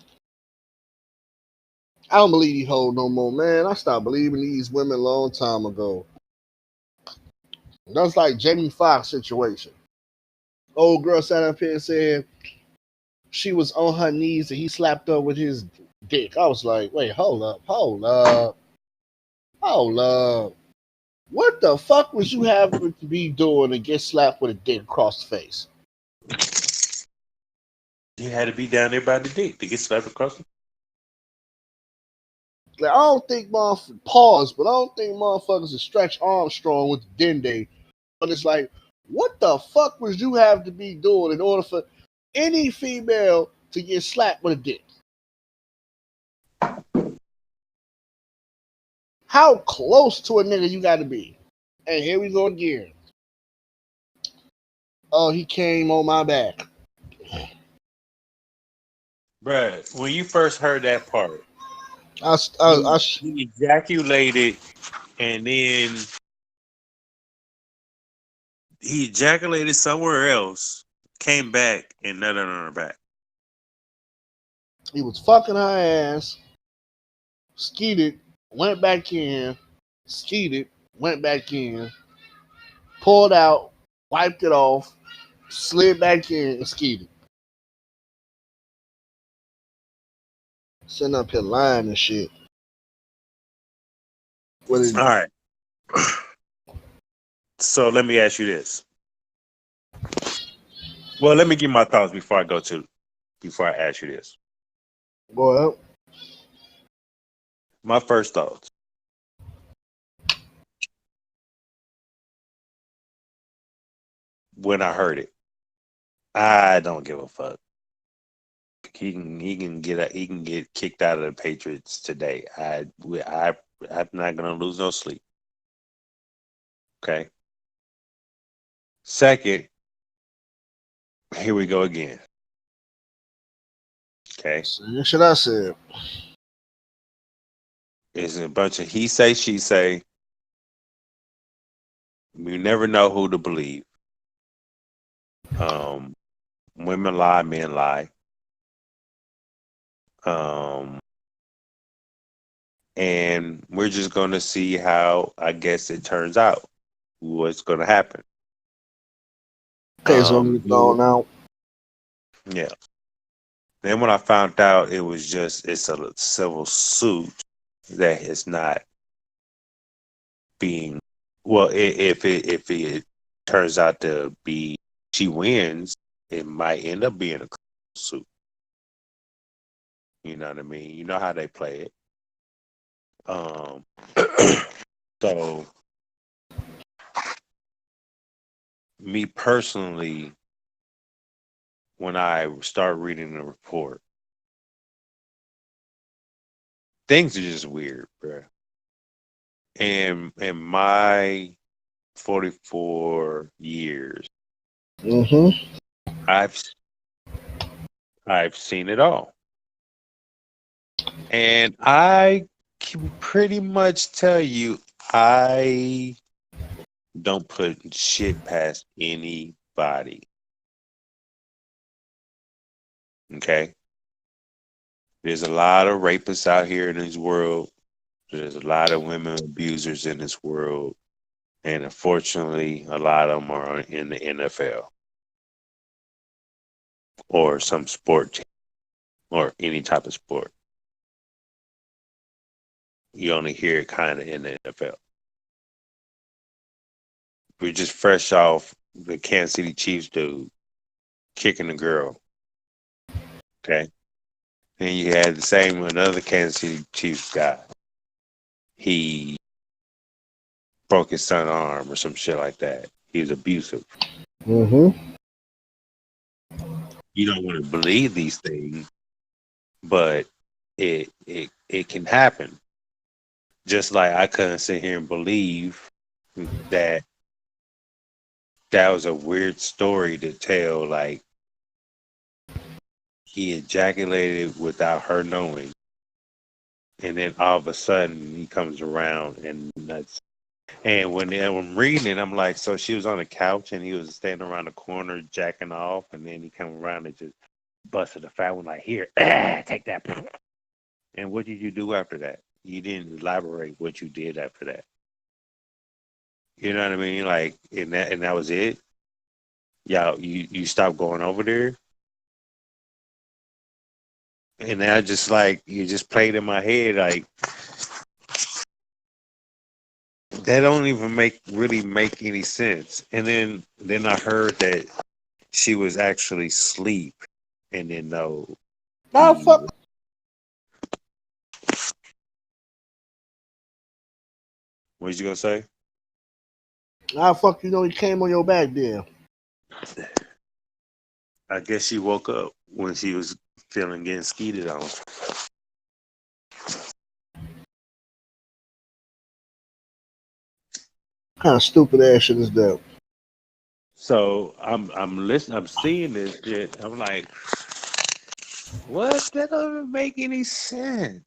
I don't believe he hold no more, man. I stopped believing these women a long time ago. That's like Jamie Foxx situation. Old girl sat up here and said she was on her knees and he slapped her with his dick. I was like, wait, hold up. What the fuck was you having to be doing to get slapped with a dick across the face? He had to be down there by the dick to get slapped across. Like, I don't think motherfuckers pause, but I don't think motherfuckers are Stretch Armstrong with the Dende. But it's like, what the fuck was you have to be doing in order for any female to get slapped with a dick? How close to a nigga you gotta be? And here we go again. Oh, he came on my back. Bruh, when you first heard that part, I, I, he, I, he ejaculated and then he ejaculated somewhere else, came back and nutted on her back. he was fucking her ass, skeeted, went back in, skeeted, went back in, pulled out, wiped it off, slid back in, and skeeted. Sitting up here lying and shit. What All is right. So let me ask you this. Well, let me give my thoughts before I ask you this. Well, My first thoughts. When I heard it, I don't give a fuck. He can get kicked out of the Patriots today. I'm not gonna lose no sleep. Okay. Second, here we go again. Okay. shit I said. It's a bunch of he say, she say. You never know who to believe. Um, women lie, men lie. Um, and we're just gonna see how I guess it turns out. What's gonna happen? Okay, so I'm Yeah. thrown out. Yeah. Then when I found out it's a civil suit that is not being well. If it turns out to be she wins, it might end up being a suit. You know what I mean? You know how they play it. Um, so me personally, when I start reading the report, things are just weird, bro. And in my 44 years, Mm-hmm. I've I've seen it all. And I can pretty much tell you I don't put shit past anybody. Okay? There's a lot of rapists out here in this world. There's a lot of women abusers in this world. And unfortunately, a lot of them are in the NFL or some sport team or any type of sport. You only hear it kind of in the NFL. We're just fresh off the Kansas City Chiefs dude kicking the girl. Okay. Then you had the same with another Kansas City Chiefs guy. He broke his son's arm or some shit like that. He was abusive. Mm-hmm. You don't want to believe these things, but it can happen. Just like I couldn't sit here and believe that that was a weird story to tell. Like he ejaculated without her knowing, and then all of a sudden he comes around and nuts. And when I'm reading it, I'm like, so she was on the couch and he was standing around the corner jacking off, and then he come around and just busted the fat one like, here, take that. And what did you do after that? You didn't elaborate what you did after that. You know what I mean? Like, and that was it. Y'all, you stopped going over there, and now just like you just played in my head, like that don't even make any sense. And then I heard that she was actually asleep, and then no, Nah, he. fuck. What you gonna say? Nah, fuck. You know he came on your back there. I guess she woke up when she was feeling getting skeeted on. Kind of stupid ass shit is that? So I'm listening. I'm seeing this shit. I'm like, what? That doesn't make any sense.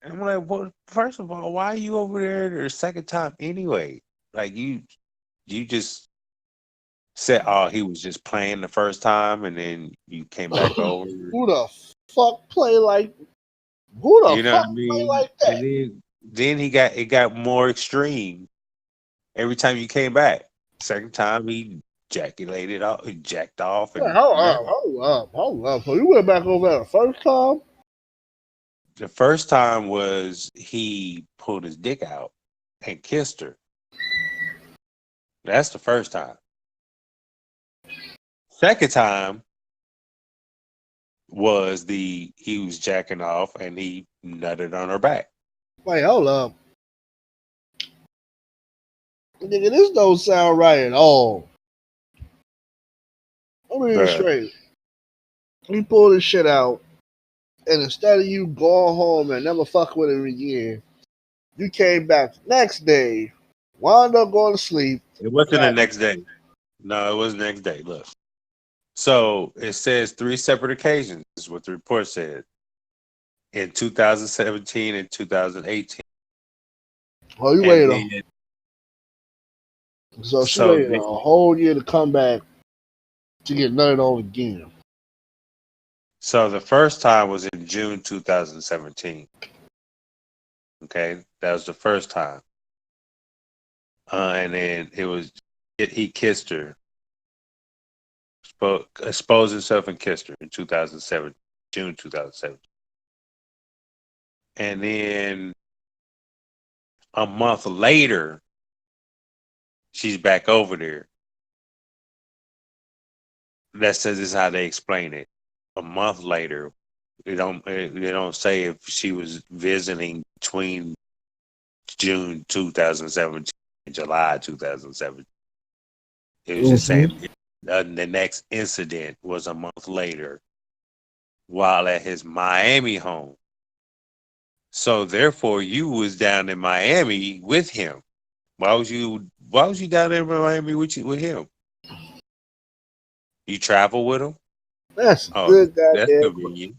I'm like, well, first of all, why are you over there the second time anyway? Like you just said, oh, he was just playing the first time, and then you came back over. Who the fuck play like? Who the You know what I fuck play mean? like And that? then it got more extreme every time you came back. Second time he ejaculated off, he jacked off, Wait, and hold that. up, hold up, hold up. So you went back over there the first time? The first time was he pulled his dick out and kissed her. That's the first time. Second time was he was jacking off and he nutted on her back. Wait, hold up. Nigga, this don't sound right at all. Let me be Bruh. straight. You pull this shit out, and instead of you going home and never fuck with him again, you came back the next day, wound up going to sleep. It wasn't the Got next day. No, it was the next day. Look. So it says three separate occasions, is what the report said. In 2017 and 2018. oh, you And waited a then so she so waited a the, whole year to come back to get nutted on again. so the first time was in June 2017. Okay, that was the first time. And then he kissed her, exposed himself and kissed her in 2007, June 2007. And then a month later, she's back over there. This is how they explain it. A month later, they don't say if she was visiting between June 2017 and July 2017. It was just Mm-hmm. saying the next incident was a month later while at his Miami home. So therefore, you was down in Miami with him. Why was you down there in Miami with him? You travel with him? That's a Oh, good that's goddamn question. convenient.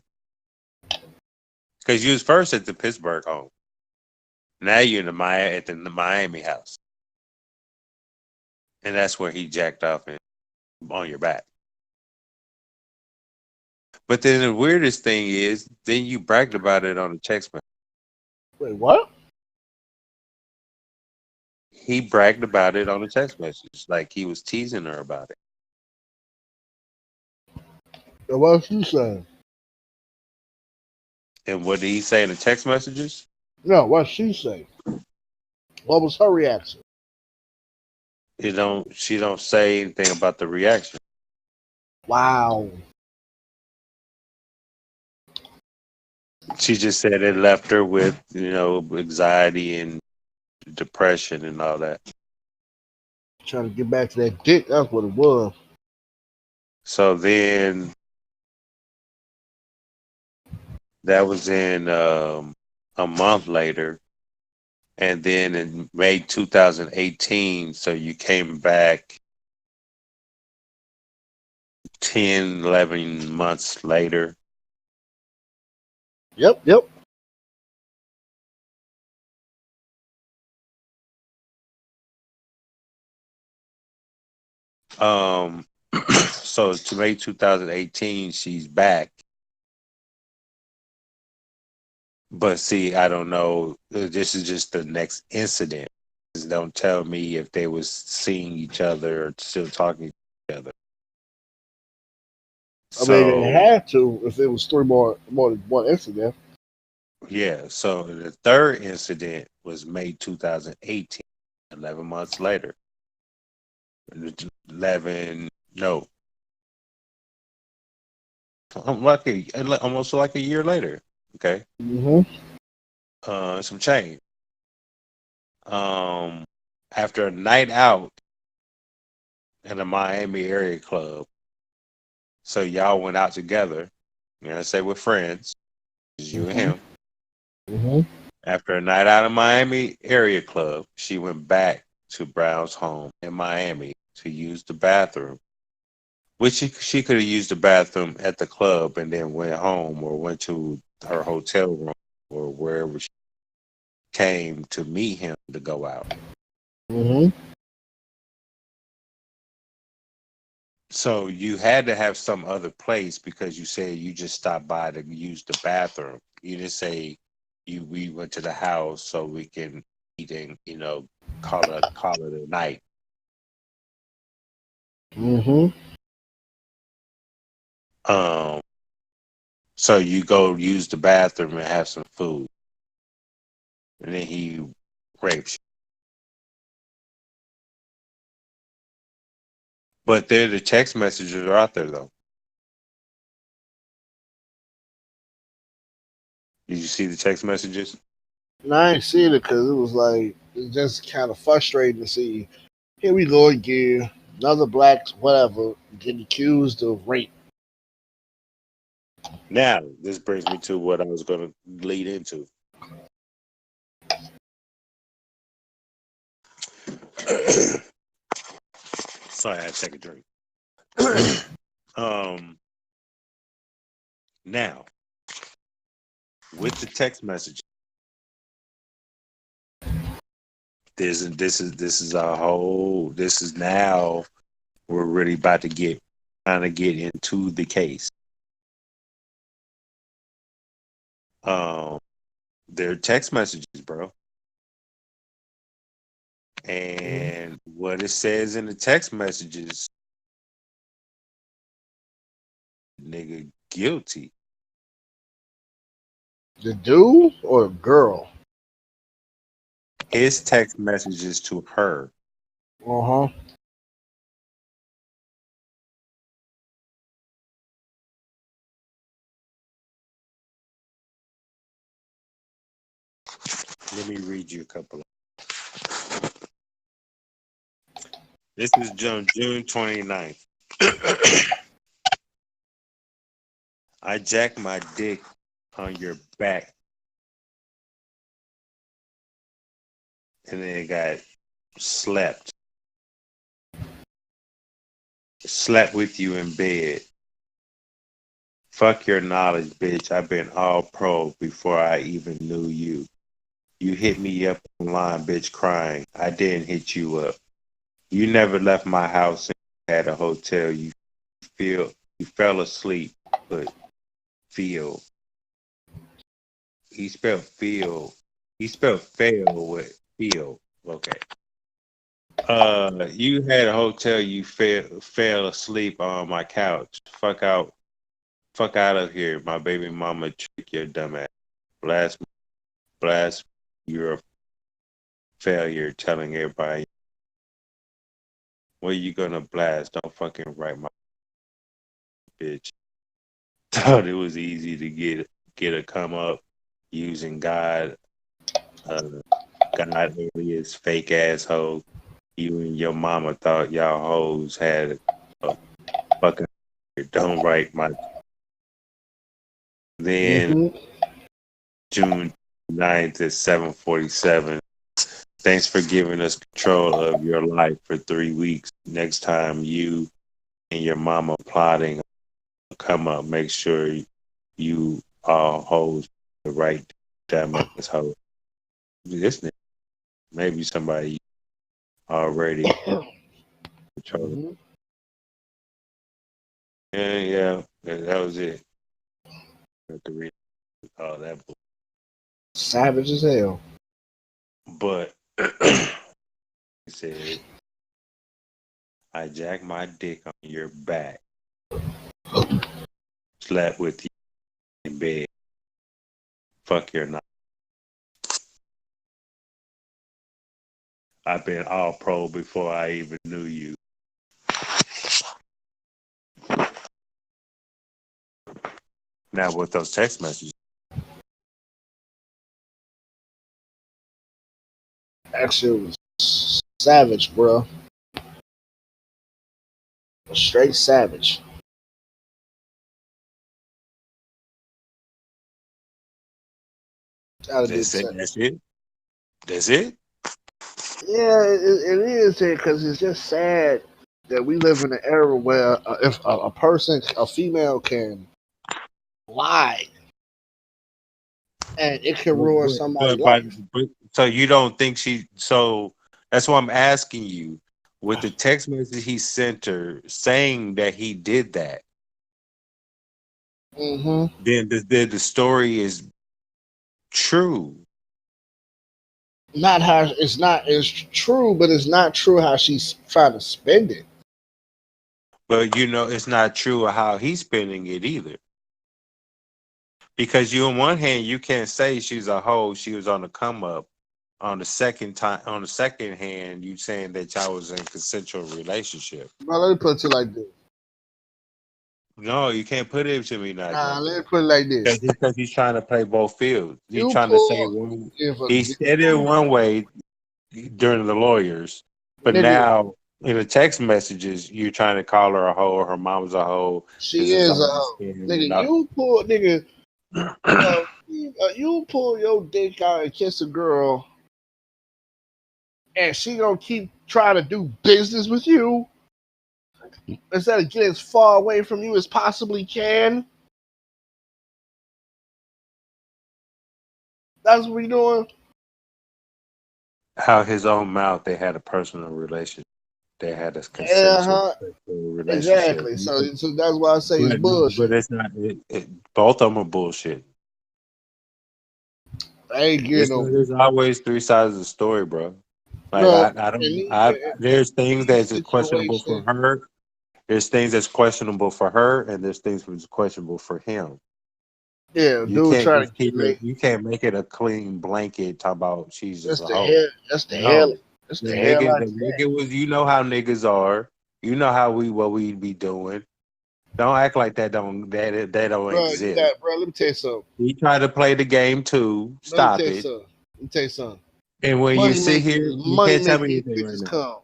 Because you was first at the Pittsburgh home. Now you're in the Miami house, and that's where he jacked off on your back. But then the weirdest thing is, then you bragged about it on the text message. Wait, what? He bragged about it on the text message, like he was teasing her about it. What she saying? And what did he say in the text messages? No, what she saying? What was her reaction? She don't say anything about the reaction. Wow. She just said it left her with, anxiety and depression and all that. Trying to get back to that dick. That's what it was. So then that was in a month later. And then in May 2018, so you came back 10, 11 months later. Yep, yep. Um, so to May 2018, she's back. But see, I don't know. This is just the next incident. Don't tell me if they was seeing each other or still talking to each other. I mean, they So had to if it was three more than one incident. yeah, so the third incident was May 2018, 11 months later. 11, no, I'm lucky, almost like a year later. Okay, Mm-hmm. some change. Um, after a night out in a Miami area club, so y'all went out together. You know, say with friends, just you and Mm-hmm. him. Mm-hmm. After a night out in Miami area club, she went back to Brown's home in Miami to use the bathroom. Which she could have used the bathroom at the club and then went home or went to her hotel room or wherever she came to meet him to go out. Mm-hmm. So you had to have some other place because you said you just stopped by to use the bathroom. You didn't say we went to the house so we can eat and call it a night. Mm-hmm. Um, so you go use the bathroom and have some food, and then he rapes you. But the text messages are out there though. Did you see the text messages? And I ain't seen it because it was like it's just kind of frustrating to see. Here we go again, another black whatever getting accused of rape. Now, this brings me to what I was going to lead into. Sorry, I had to take a drink. um, Now, with the text message, this is a whole. This is now we're really about to get into the case. Um, they're text messages, bro, and what it says in the text messages, nigga, guilty. The dude or the girl? His text messages to her. Uh huh. Let me read you a couple. This is June 29th. I jacked my dick on your back and then got slept. Slept with you in bed. Fuck your knowledge, bitch. I've been all pro before I even knew you. You hit me up online, bitch, crying. I didn't hit you up. You never left my house and had a hotel. Feel you fell asleep, but feel. He spelled feel. He spelled fail with feel. Okay. You had a hotel. You fell asleep on my couch. Fuck out of here. My baby mama trick your dumb ass. Blast, blast. You're a failure. Telling everybody what you gonna blast. Don't fucking write my bitch. Thought it was easy to get a come up using God, uh, God alias fake asshole. You and your mama thought y'all hoes had a fucking don't write my. Then Mm-hmm. June 9th at 7:47. Thanks for giving us control of your life for 3 weeks. Next time you and your mama plotting come up, make sure you all hoes the right dumbass hoe. This nigga, maybe somebody already controlling. Mm-hmm. Yeah, that was it. Oh, that. Savage as hell. But he said, "I jacked my dick on your back, slept with you in bed. Fuck your night. I've been all pro before I even knew you." Now with those text messages, That shit was savage, bro. Straight savage. Gotta they be said upset. that's it. That's it. Yeah, it is because it's just sad that we live in an era where if a person, a female, can lie and it can ruin somebody's life. But so you don't think she? So that's why I'm asking you. With the text message he sent her saying that he did that, Mm-hmm. then the story is true. Not how it's not. It's true, but it's not true how she's trying to spend it. But it's not true of how he's spending it either. Because you, on one hand, you can't say she's a hoe. She was on the come up. On the second hand, you saying that y'all was in a consensual relationship. Bro, let me put it to you like this. No, you can't put it to me like Nah, let me that. put it like this. Because he's trying to play both fields. He's You trying to say pull one. if a He said it one way during the lawyers, but nigga, now in the text messages, you're trying to call her a hoe or her mom's a hoe. she This is is a all hoe. scam and Nigga, all. you pull nigga. You pull your dick out and kiss a girl, and she gonna keep trying to do business with you instead of getting as far away from you as possibly can. That's what we doing. Out his own mouth, they had a personal relationship. They had a Uh consensual huh. sexual relationship. Exactly. So that's why I say it's But bullshit. it's not. Both of them are bullshit. I ain't getting over it, There's always three sides of the story, bro. Like bro. I In, don't. the- There's in things these that's questionable for situations, her. There's things that's questionable for her, and there's things that's questionable for him. yeah, You dude, can't trying just to keep it. make You can't make it a clean blanket. Talk about she's just that's a the hoe. hell. That's the hell. No, That's the hell out the of that. nigga was. You know how niggas are. You know how what we be doing. Don't act like that don't Bro, you exist. got, bro. Let me tell you something. We try to play the game too. Let me tell Stop you it. something. Let me tell you something. And when you Money sit make here, you money can't tell make me these anything right bitches now. come.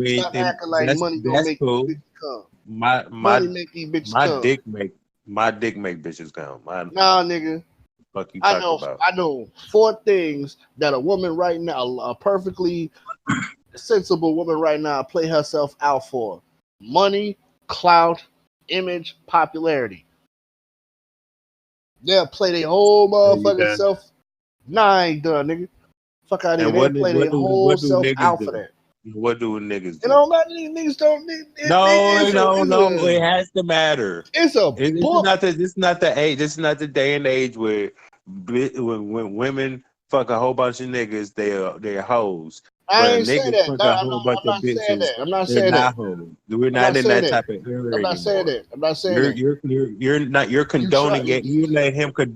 Stop acting like money gonna That's make these cool. bitches come. My Money my make these bitches my come. dick make bitches come. Nah, nigga. Fuck you I talking know. about? I know 4 things that a woman right now, a perfectly sensible woman right now, play herself out for: money, clout, image, popularity. They'll play their whole Are you motherfucking done? self. Nah, I ain't done, nigga. Fuck out of here. And They'll play their whole what do self niggas out for do? that. What do niggas You do? know, man, niggas don't. No, no, no. It has to matter. It's a This is book. not the age. This is not the day and age where when women fuck a whole bunch of niggas, they're hoes. I But a ain't say nigga that. fuck No, a whole bunch I'm of not saying bitches, that. I'm not they're saying that. not hoes. We're I'm not not in saying that that. type of era I'm not saying anymore. that. I'm not saying that. You're You try. condoning it.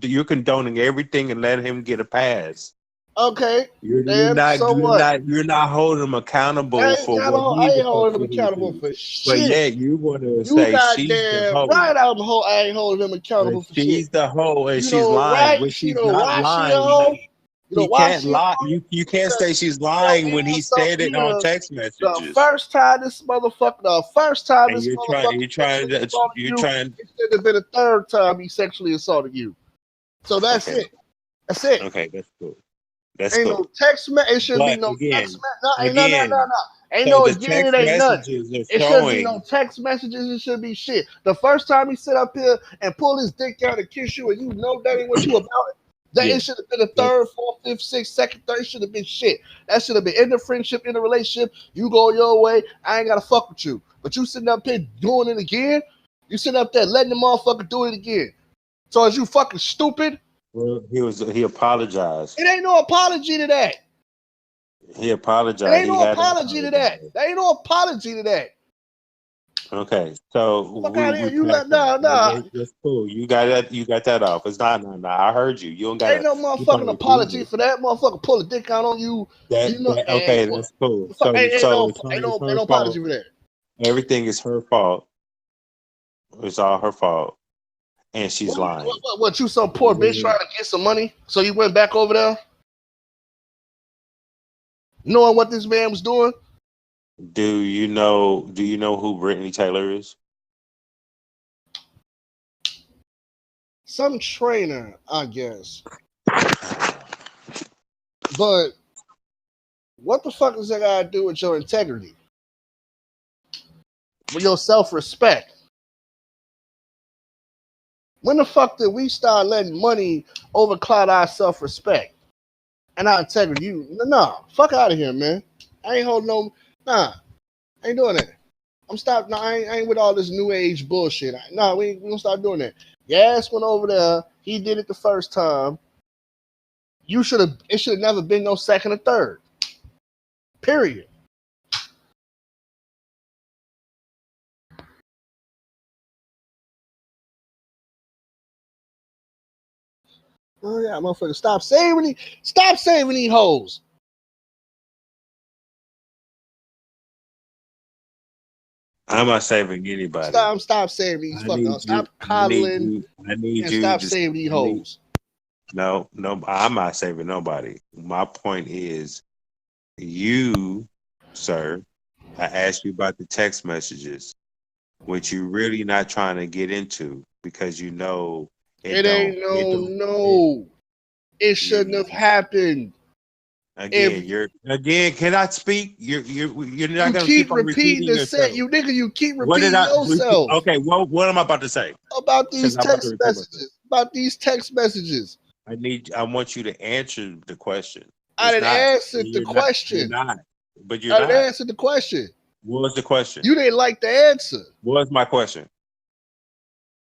You're condoning everything and letting him get a pass. Okay, and so what? You're not holding him accountable for what I he the ain't fuck holding him should he accountable do. for But shit. yet you want to You say she's the goddamn hoe. right. I ain't holding him But accountable for shit. she's the hoe and You she's know lying. right. When She she's know not why she a lying, hoe. You know He why can't she lie. important? You can't Because say she's you know, lying when he said it on text the messages. first time this And motherfucker sexually assaulted you're you, trying. it should have been a third time he sexually assaulted you. So that's Okay, it. That's it. okay, that's cool. That's Ain't cool. no text message. It should be But no text again, message. No, ain't no. again, Ain't so no the again. It text ain't nothing. messages are It shouldn't be no showing. text messages. It should be shit. The first time he sit up here and pull his dick out and kiss you, and you know that ain't what you about it. That Yeah, it should have been a that, third, fourth, fifth, sixth, second, third. It should have been shit. That should have been in the friendship, in the relationship. You go your way. I ain't gotta fuck with you. But you sitting up here doing it again. You sitting up there letting the motherfucker do it again. So is you fucking stupid? well, he apologized. It ain't no apology to that. He It apologized. ain't He no had to apology to that. apologize. There ain't no apology to that. Okay, so Fuck out of here. we You passed let that. nah. That's cool. You got that. You got that off. It's not. No, no. I heard you. You don't Ain't gotta. no You motherfucking probably agree apology with for that. Motherfucker pull a dick out on you. that. You know, That and okay. That's cool. fuck, So ain't it's her no fault. apology for that. Everything is her fault. It's all her fault, and she's What, lying. what you some poor bitch When trying to get some money? So you went back over there, knowing what this man was doing? Do you know who Brittany Taylor is? Some trainer, I guess. But what the fuck does that got to do with your integrity? With your self-respect? When the fuck did we start letting money overcloud our self-respect and our integrity? Fuck out of here, man. I ain't holding no, I ain't doing that. I'm stopped. I ain't with all this new age bullshit. We gonna start doing that. Gas went over there. He did it the first time. It should have never been no second or third. Period. Oh yeah, motherfucker, stop saving these hoes. I'm not saving anybody. Stop saving these I fucking need hoes. you. Stop coddling I need and you stop to. saving these I need. hoes. No, no. I'm not saving nobody. My point is, you, sir. I asked you about the text messages, which you're really not trying to get into because you know it It don't. ain't It don't. no. It shouldn't You have happened. If again. You're again. Can I speak? You're not you gonna keep keep on repeating repeating the set, yourself. you keep What did repeating I repeat? yourself Okay. Well, what am I about to say? about these Since I'm about to text repeat myself. messages. About these text messages. I want you to answer the question. I It's didn't not. answer the You're question. not. But you're I didn't not. answer the question. What was the question? You didn't like the answer. What was my question?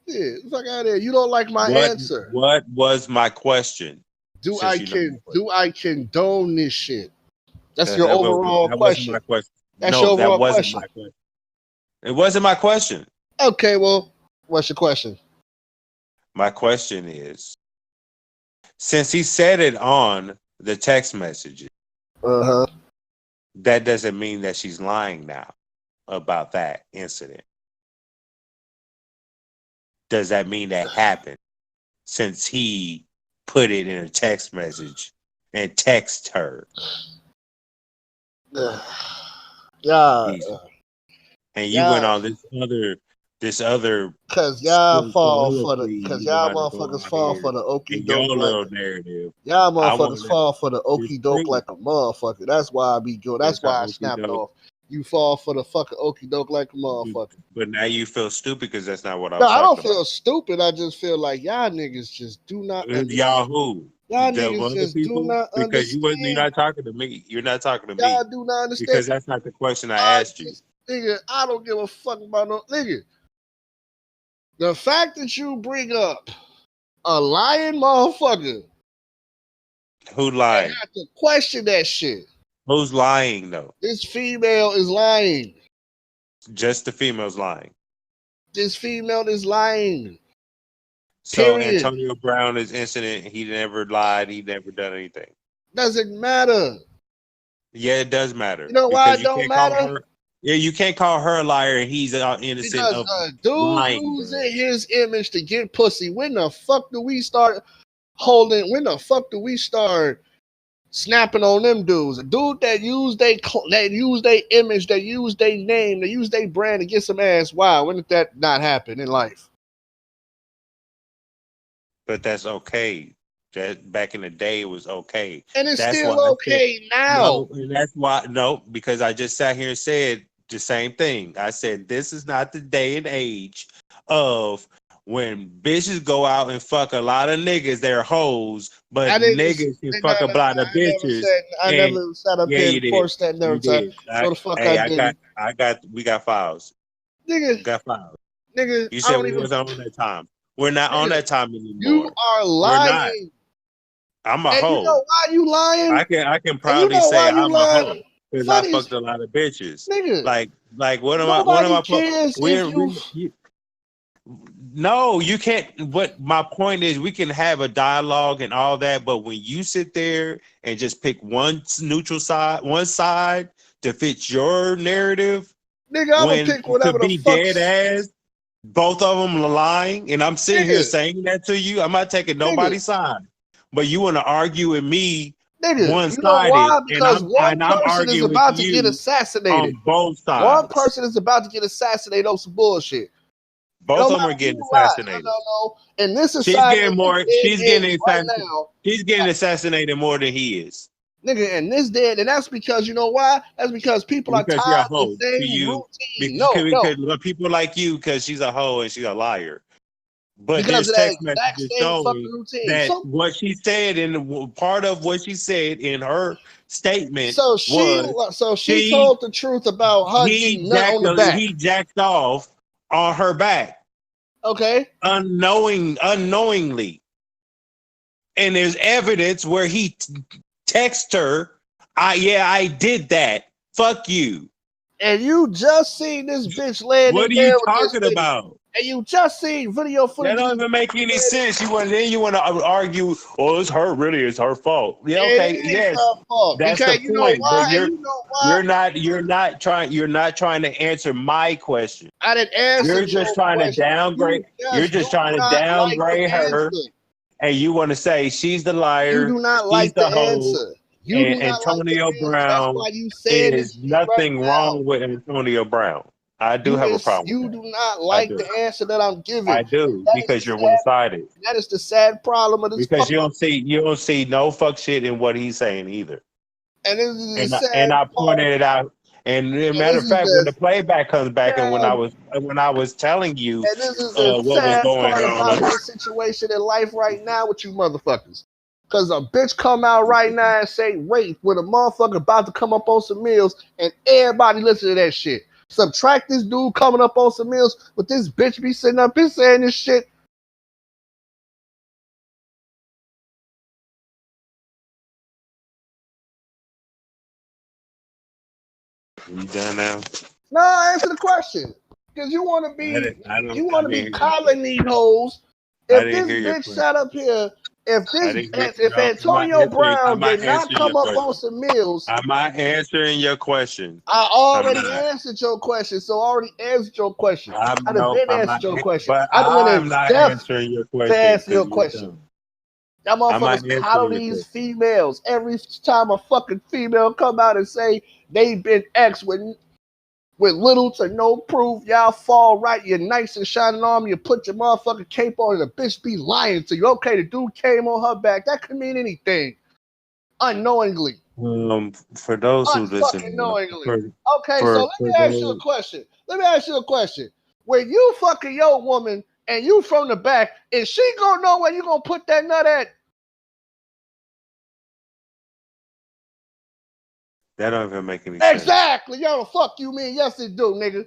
Yeah, fuck out of here. You don't like my What answer. What was my question? Since you know my question, Do I condone this shit? That's your overall that wasn't my question. question. That's No, your that overall wasn't question. my question. It wasn't my question. Okay, well, what's your question? My question is, since he said it on the text messages, Uh-huh. that doesn't mean that she's lying now about that incident. Does that mean that happened since he put it in a text message and text her? Yeah, Jesus. And you went yeah, on this other cause soliloquy you want to go motherfuckers on fall here for the okey in doke your like little narrative. y'all I want motherfuckers to let fall for the you okey doke speak. like a motherfucker. That's why I be good. That's That's how why I okie snapped doke. off. You fall for the fucking okey doke like a motherfucker. But now you feel stupid because that's not what I No, was I don't talking feel about. stupid. I just feel like y'all niggas just do not Y'all understand. who? Y'all The niggas other just do people? not Because you're understand. not talking to me. You're not talking to Y'all me do not understand. because that's not the question I I asked you. just, nigga, I don't give a fuck about no nigga. The fact that you bring up a lying motherfucker Who and lying? have to question that shit. Who's lying though? This female is lying. Just the females lying. This female is lying. So Period. Antonio Brown is innocent. He never lied. He never done anything. Doesn't matter. Yeah, it does You matter know why because it you don't can't call matter? her. Yeah, you can't call her a liar and he's innocent Because of a dude lying, bro. using his image to get pussy. When the fuck do we start holding? When the fuck do we start snapping on them dudes. A dude that used their image, that used their name, that used their brand to get some ass. Wow, when did that not happen in life? But that's okay. That back in the day it was okay. And it's That's why still I said okay now. no, and that's why no, because I just sat here and said the same thing. I said this is not the day and age of when bitches go out and fuck a lot of niggas, they're hoes, but I didn't. niggas can No, fuck a no, lot of I never bitches. said. I And never sat up yeah, here you and did. forced that You narrative. did. So the fuck Hey, I didn't. we got files. We Nigga, got files. nigga, You I said don't we even. wasn't on that time. We're not on Nigga, that time you anymore. are We're not. lying. I'm a And you hoe. know why you lying? I can And you proudly know say why you I'm a lying? hoe because I Funny as fucked a lot of bitches. nigga. Like what am Nobody I? cares if you. No, you can't. What my point is, we can have a dialogue and all that, but when you sit there and just pick one neutral side, one side to fit your narrative, Nigga, I'm gonna when pick to whatever the be fuck. dead ass, both of them are lying, and I'm sitting here Nigga, saying that to you. I'm not taking nigga, nobody's side, but you want to argue with me nigga. one You know sided, why? Because one and I'm person is arguing with about to get you assassinated. on both One sides. person is about to get assassinated on some bullshit. Both No of them matter are who getting lie. assassinated. No. In this She's society, getting in this more. day and age, right now, She's getting assassinated more than he is. nigga, in this day, and that's because you know why? That's because people are Because you're a tired of hoe. the To same you, routine. No, because people like you, because she's a hoe and she's a liar. But because there's of that text exact messages same fucking showing routine. that what she said and part of what she said in her statement was So she she told the truth about her getting nut on the back. he jacked off on her back Okay. unknowingly, and there's evidence where he texted her, I did that. Fuck you. And you just seen this bitch laying What in are you bed with this talking nigga. about? And you just seen video That footage of don't this even make any bitch. sense. You want to argue, oh, it's her fault. Yeah, okay, It is yes, her fault. that's the Because you know point. But why? And you know why? you're not trying to answer my question. I didn't answer You're just your trying to question. downgrade. You You're just do just trying to not like the downgrade her, answer. and you want to say she's the You liar, do not she's like the the hoe, answer. You do and not like the Antonio answer. That's Brown why you saying this is shit right nothing now. wrong with Antonio Brown. I do have a problem with You that. do not I like do. the answer that I'm giving. I do That is the because you're one sad. sided. That is the sad problem of this Because fucking. you don't see no fuck shit in what he's saying either. And this is the And sad I part. pointed it out. And as a And matter this of is fact, when the the playback comes back, and sad. when I was telling you And this is the what was sad going part about on, this situation in life right now with you motherfuckers. Cause a bitch come out right now and say rape when a motherfucker about to come up on some meals and everybody listen to that shit. Subtract this dude coming up on some meals, but this bitch be sitting up and saying this shit. you done now? No, answer the question. Cause you want to be, I didn't hear your calling question. these hoes. I If didn't this hear your bitch question. sat up here, I didn't hear. if No, Antonio I'm Brown not did not answering your come up on question. some meals, I'm not answering your question. I I'm already not. answered your question. So I already answered your question. I'm I'd have no. been I'm not. answered your question. But I'd have went in I'm not depth answering your to question answer because your you're question. dumb. That I'm not motherfuckers coddle answering your these question. females every time a fucking female come out and say they been X with little to no proof. Y'all fall right. You're nice and shining armor. You put your motherfucking cape on and the bitch be lying to you. Okay, the dude came on her back. That could mean anything. Unknowingly. For those who Unfucking listen, knowingly. Okay, so let for me ask you a those, question. When you fucking your woman and you from the back, is she gonna know where you gonna put that nut at? that don't even make any sense. Exactly. Yo, the fuck you mean? Yes, it do, nigga.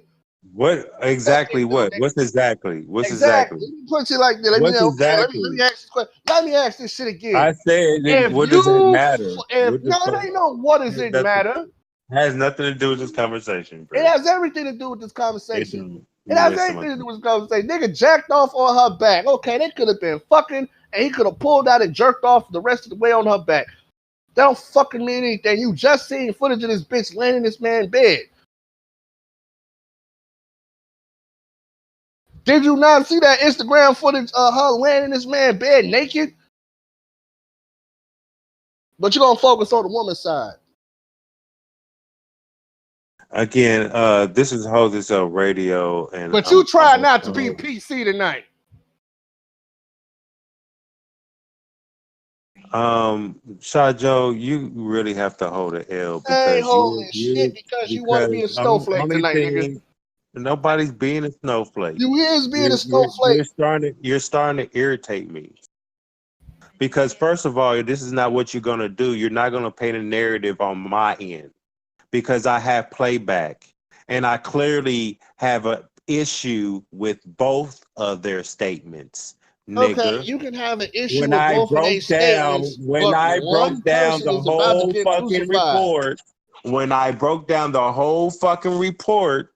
What Yes, exactly? it do, What? nigga. What's exactly? What's Exactly. exactly? Let me put you like this. Let me What's know. Okay, let exactly? me ask this question. Let me ask this shit again. I said, If what does that you, matter? if What the no, it fuck? ain't no. What does Has it nothing, matter? has nothing to do with this conversation, It bro. has everything to do with this It conversation. don't. It You has waste my anything to do time. with this conversation. Nigga jacked off on her back. Okay, they could have been fucking, and he could have pulled out and jerked off the rest of the way on her back. That don't fucking mean anything. You just seen footage of this bitch laying in this man's bed. Did you not see that Instagram footage of her laying in this man's bed naked? But you're gonna focus on the woman's side. Again, this is Hold This Up Radio, and But you try not to be PC tonight. Shy Joe, you really have to hold an L I ain't because holding shit because you want to be a snowflake only tonight, nigga. thing nobody's being a snowflake. You is being a snowflake. You're starting to irritate me. Because first of all, this is not what you're gonna do. You're not gonna paint a narrative on my end because I have playback and I clearly have an issue with both of their statements, Okay, nigga. you can have an issue When with I both of their broke down, statements, but one person the is about to whole get fucking crucified. report, when I broke down the whole fucking report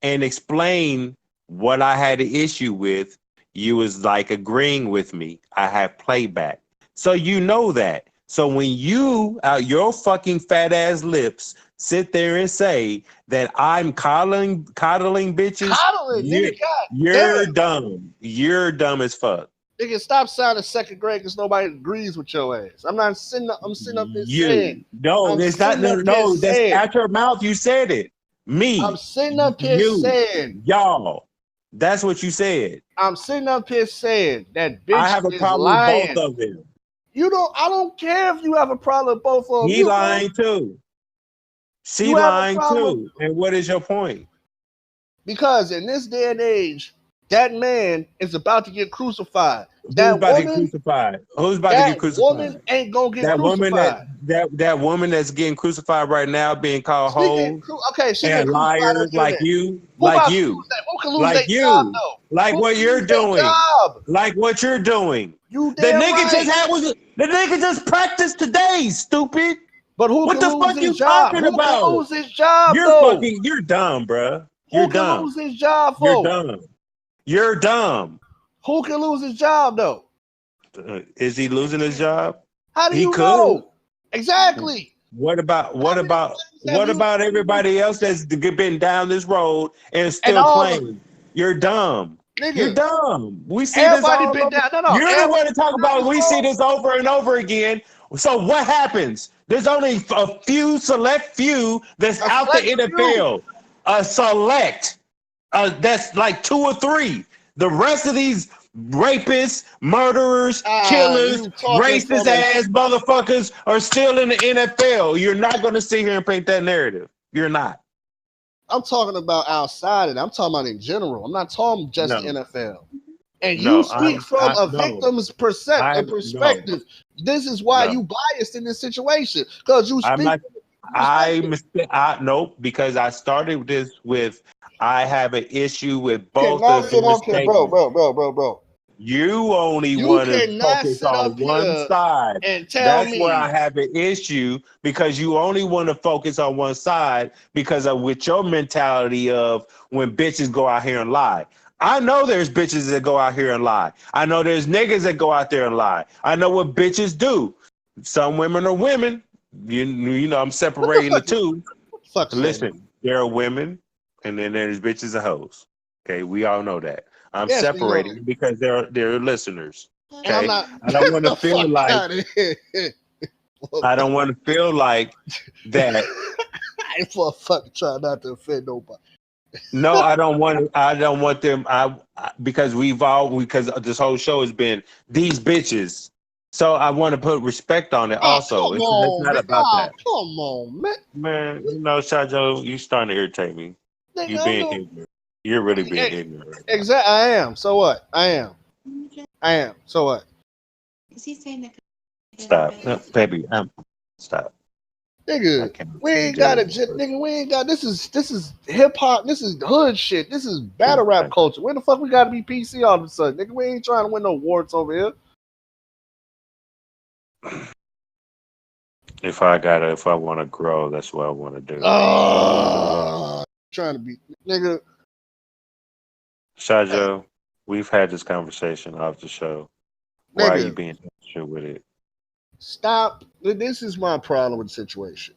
and explained what I had an issue with, you was like agreeing with me. I have playback. So you know that. So when you out your fucking fat ass lips sit there and say that I'm coddling bitches, Coddling, nigga, god you're damn. dumb. You're dumb as fuck. Nigga, stop sounding second grade because nobody agrees with your ass. I'm sitting up here saying. You no, I'm it's not. sitting No, up here no, that's saying. out your mouth. You said it. I'm Me, sitting up here you, saying. y'all. That's what you said. I'm sitting up here saying that I bitch have a is problem with both lying. of them. I don't care if you have a problem with both of them. He lying too. She You have a lying problem too. And what is your point? because in this day and age, that man is about to get crucified. Who's about to get crucified? Who's about to get That woman crucified? ain't gonna get That woman crucified. that woman that's getting crucified right now, being called hoe She get and crucified on liar, the internet. Who like about to you, lose that? Who can lose like their job you, though? like Who what can you're lose their doing, job? like what you're doing. You The damn nigga right. the nigga just practiced today, stupid. But who What can the lose fuck his you job? talking Who can about? lose his job though? You're dumb, bruh. You're Who can dumb. lose his job You're for? dumb. You're dumb. Who can lose his job though? Is he losing his job? How do He you could. know? Exactly. What about Have you everybody else that's been down this road and and still all the playing? You're dumb. You're nigga? dumb. We see this Everybody all been over. down. No. You're the one to talk about. We see this over and over again. So what happens? There's only a few select few that's A out the select few. NFL. A select. That's like 2 or 3. The rest of these rapists, murderers, killers, You talking racist from a ass motherfuckers are still in the NFL. You're not going to sit here and paint that narrative. You're not. I'm talking about outside and I'm talking about in general. I'm not talking just No. the NFL. And you No, speak from a no. victim's perspective. No. This is why you biased in this situation. Because you speak. Nope, because I started this with I have an issue with You both cannot of sit their up here, bro. statements. Bro. You only You want to cannot focus sit on up one here side. and tell That's where me. I have an issue because you only want to focus on one side because of with your mentality of when bitches go out here and lie. I know there's bitches that go out here and lie. I know there's niggas that go out there and lie. I know what bitches do. Some women are women. You know, I'm separating the two. Listen, there are women, and then there's bitches and hoes. Okay, we all know that. I'm Yes, we know separating that. because they're listeners. And I'm Okay, not. I don't want to feel like I don't want to feel like that. I ain't for a fucking try not to offend nobody. No, I don't want. I don't want them. Because because this whole show has been these bitches. So I want to put respect on it. Also, Come it's on, not man. about that. Come on, man. Man, you know, Shajo, you starting to irritate me. Nigga, You being ignorant. You're really being ignorant. Right exactly. I am. So what? I am. So what? Is he saying that? Stop, no, baby. Stop. Nigga, we ain't got nigga. We ain't got. This is hip hop. This is hood shit. This is battle rap culture. Where the fuck we got to be PC all of a sudden, nigga? We ain't trying to win no awards over here. If I want to grow, that's what I want to do. Trying to be, nigga. Shajo, we've had this conversation off the show. Why are you being extra with it? Stop. This is my problem with the situation.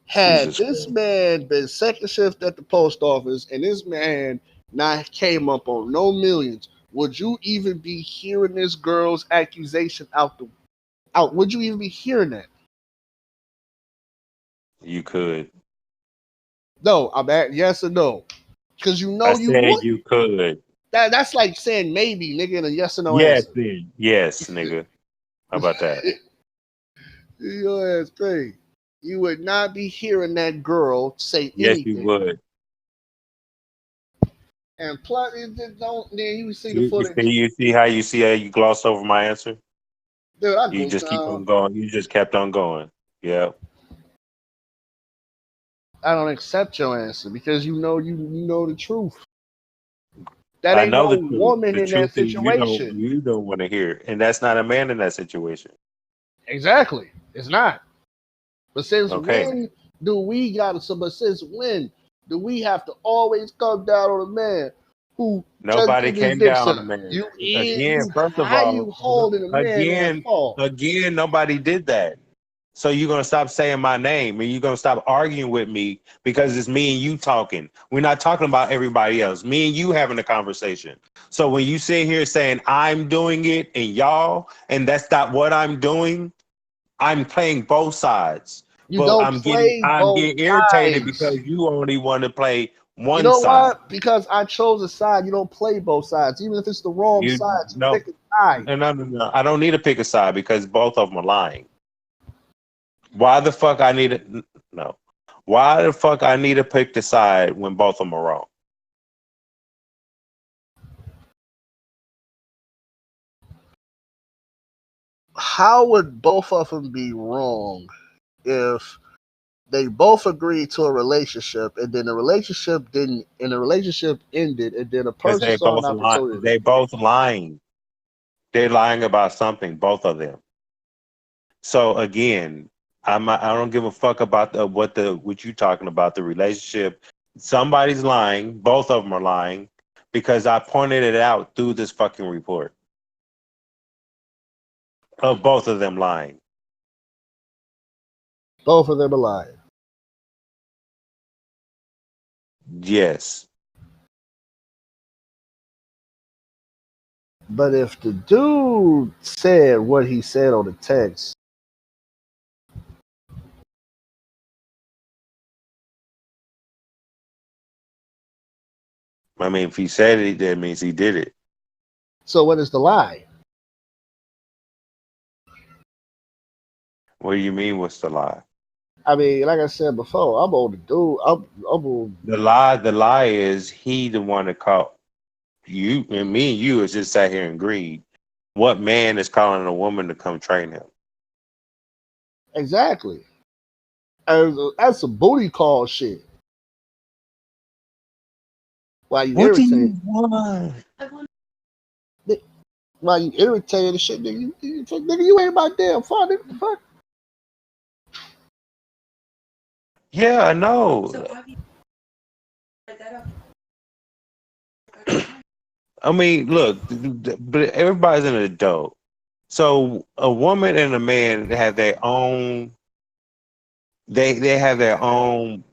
Had this man been second shift at the post office and this man not came up on no millions, would you even be hearing this girl's accusation out out, would you even be hearing that? You could. No, I'm at yes or no. Because you I know you said would. you could. That's like saying maybe, nigga, in a yes or no Yes, answer. then. Yes, nigga. How about that? Your ass crazy. You would not be hearing that girl say Yes, you anything. would. And plus, it just don't. Then you see the You footage. you see how you gloss over my answer? Dude, I You go just keep down. on going. You just kept on going. Yeah. I don't accept your answer because you know the truth. That I ain't know no the truth. woman The in that truth is situation. you don't want to hear it. And that's not a man in that situation. Exactly. It's not. But since Okay. when do we got to? But since when do we have to always come down on a man who just Nobody get his came dick down on sucked? the man. You in Again, you first of how all, you holding a man that again, fall? again, nobody did that. So you're gonna stop saying my name and you're gonna stop arguing with me because it's me and you talking. We're not talking about everybody else. Me and you having a conversation. So when you sit here saying I'm doing it and y'all, and that's not what I'm doing, I'm playing both sides. You But don't play I'm both getting irritated sides. because you only want to play You one know side. what? Because I chose a side, you don't play both sides. Even if it's the wrong You side, you no, pick a side. no. I don't need to pick a side because both of them are lying. Why the fuck I need to no? Why the fuck I need to pick the side when both of them are wrong? How would both of them be wrong if they both agreed to a relationship and then the relationship didn't and the relationship ended and then a Because person saw an opportunity? they both lying. They're lying about something, both of them. So again, I don't give a fuck about what you talking about the relationship. Somebody's lying. Both of them are lying because I pointed it out through this fucking report of both of them lying. Both of them are lying. Yes. But if the dude said what he said on the text, I mean, if he said it, that means he did it. so what is the lie? What do you mean? What's the lie? I mean, like I said before, I'm on the dude. I'm on. The lie is he the one that caught you and me and you is just sat here and agreed. What man is calling a woman to come train him? Exactly. That's a booty call shit. Why you What do irritated? you want? Why you irritated and shit, nigga? Nigga, you ain't my damn father. Nigga, the fuck? Yeah, I know. So how do you write that up? I mean, look, but everybody's an adult. So a woman and a man have their own. They have their own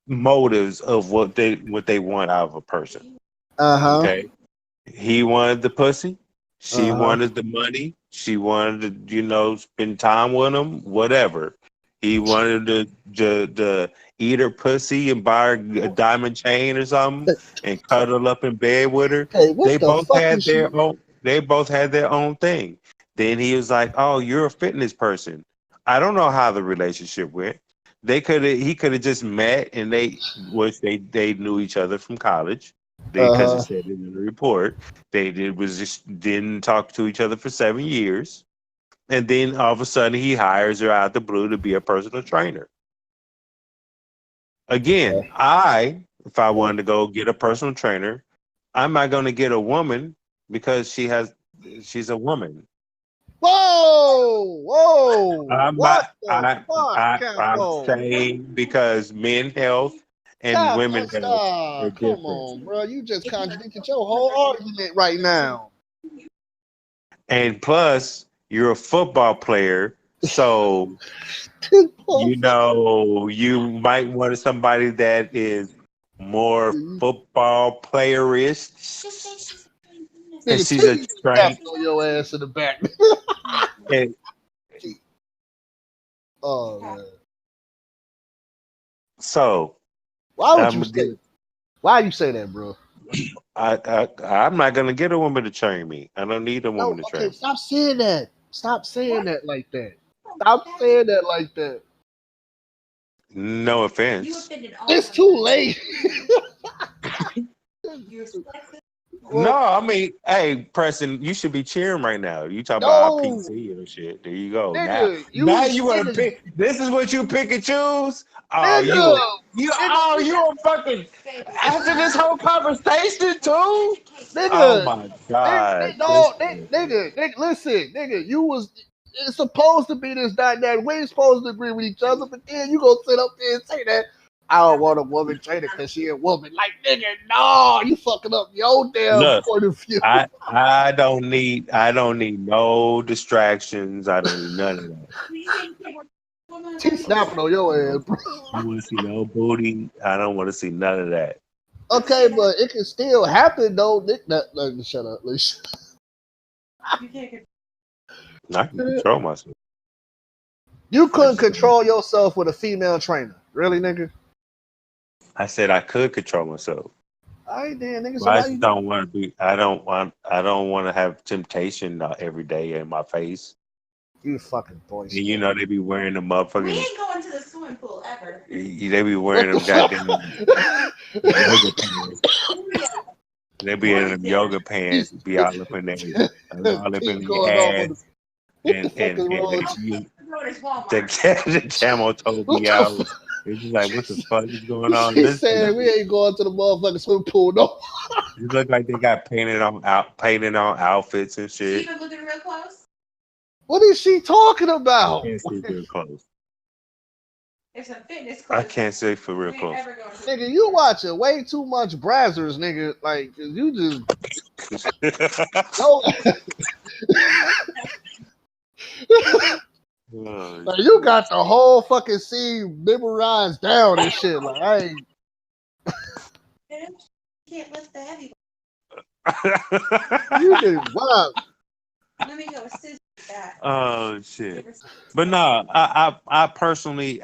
motives of what they want out of a person. Uh huh. Okay. He wanted the pussy. She Uh huh. wanted the money. She wanted to, spend time with him, whatever. He wanted to eat her pussy and buy her a diamond chain or something and cuddle up in bed with her. Hey, what They the both fuck had is she? their own they both had their own thing. Then he was like, "Oh, you're a fitness person." I don't know how the relationship went. He could have just met and they knew each other from college Uh because it huh. said it in the report. They did was just didn't talk to each other for 7 years, and then all of a sudden he hires her out the blue to be a personal trainer. Again, Okay. if I wanted to go get a personal trainer, I'm not going to get a woman because she's a woman. Whoa, whoa! I'm What not, the fuck, I'm Capo? saying because men health and women health are Come different. on, bro. You just contradicted your whole argument right now. And plus, you're a football player, so you might want somebody that is more football playerish. And Nigga, she's a Timmy train. tapped on your ass in the back. And Oh man. so Why would I'm you gonna get. say? Why you say that, bro? I'm not gonna get a woman to train me. I don't need a woman No, to okay, train me. stop saying that. Stop saying that like that. Stop saying that like that. No You offense. offended all It's of too them. late. You're sexist. No, Well, I mean, hey, Preston, you should be cheering right now. You talk about our no, PC and shit. There you go. Now, nigga, now you you want to nigga, pick. This is what you pick and choose. Oh, nigga, you a fucking. After this whole conversation too. Oh nigga, my God, no, this. nigga, listen, nigga, you was. It's supposed to be this dynamic. We ain't supposed to agree with each other, but then you gonna sit up there and say that I don't want a woman trainer because she a woman. Like, nigga, no, you fucking up your damn Look, point of view. I don't need no distractions. I don't need none of that. She snapping on your ass, bro. I don't want to see no booty. I don't want to see none of that. Okay, but it can still happen though. Let me shut up. You can't I can control myself. You couldn't control yourself with a female trainer, really, nigga. I said I could control myself. All right, then, nigga. So But I why just you? don't want to be. I don't want. I don't want to have temptation every day in my face. You fucking boy. And you know they be wearing the We motherfucking. ain't going to the swimming pool ever. They be What wearing the them fuck? goddamn yoga pants. They be in them yoga pants. Be all up in there, all up Keep in your going on with it. ass, What the fuck is wrong with you? the camel toe What be the out. fuck? It's just like, what the fuck is going on? She This said we ain't going to the motherfucking swimming pool, no. it look like they got painted on outfits and She shit. even looking real close. What is she talking I about? can't see real close. It's a fitness I close. can't say for We real ain't close. ever going to. Nigga, you watching way too much Brazzers, nigga. Like, you just no. Oh, Like, you got the whole fucking scene memorized down and shit. Like, I ain't. Can't lift the heavy. You did wow. Let me go assist with that. oh shit! But no, I personally,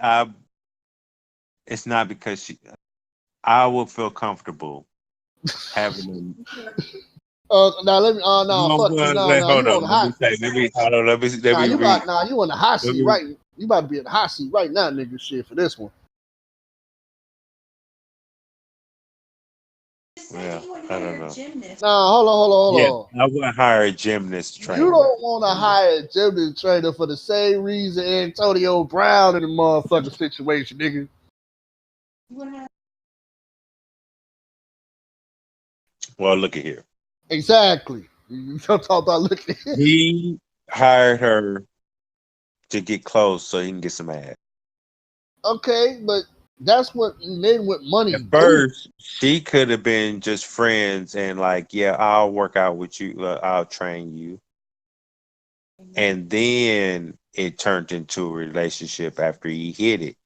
it's not because I would feel comfortable having them. Now let me. No, No, fuck you. No, hold you on on. the Let me hot. say. Let me. Hold on. Let Nah, me you read. got. Nah, you on the hot Let seat, me, right? You about to be in the hot seat right now, nigga. Shit for this one. yeah, I don't know. Nah, hold Yeah, on. I would hire a gymnast to You train me. don't want to hire a gymnast trainer for the same reason Antonio Brown in the motherfucking situation, nigga. Well, look at here. Exactly. You don't talk about looking. He hired her to get close so he can get some ass. Okay, but that's what men with money At do. first, she could have been just friends and like, yeah, I'll work out with you. I'll train you. And then it turned into a relationship after he hit it.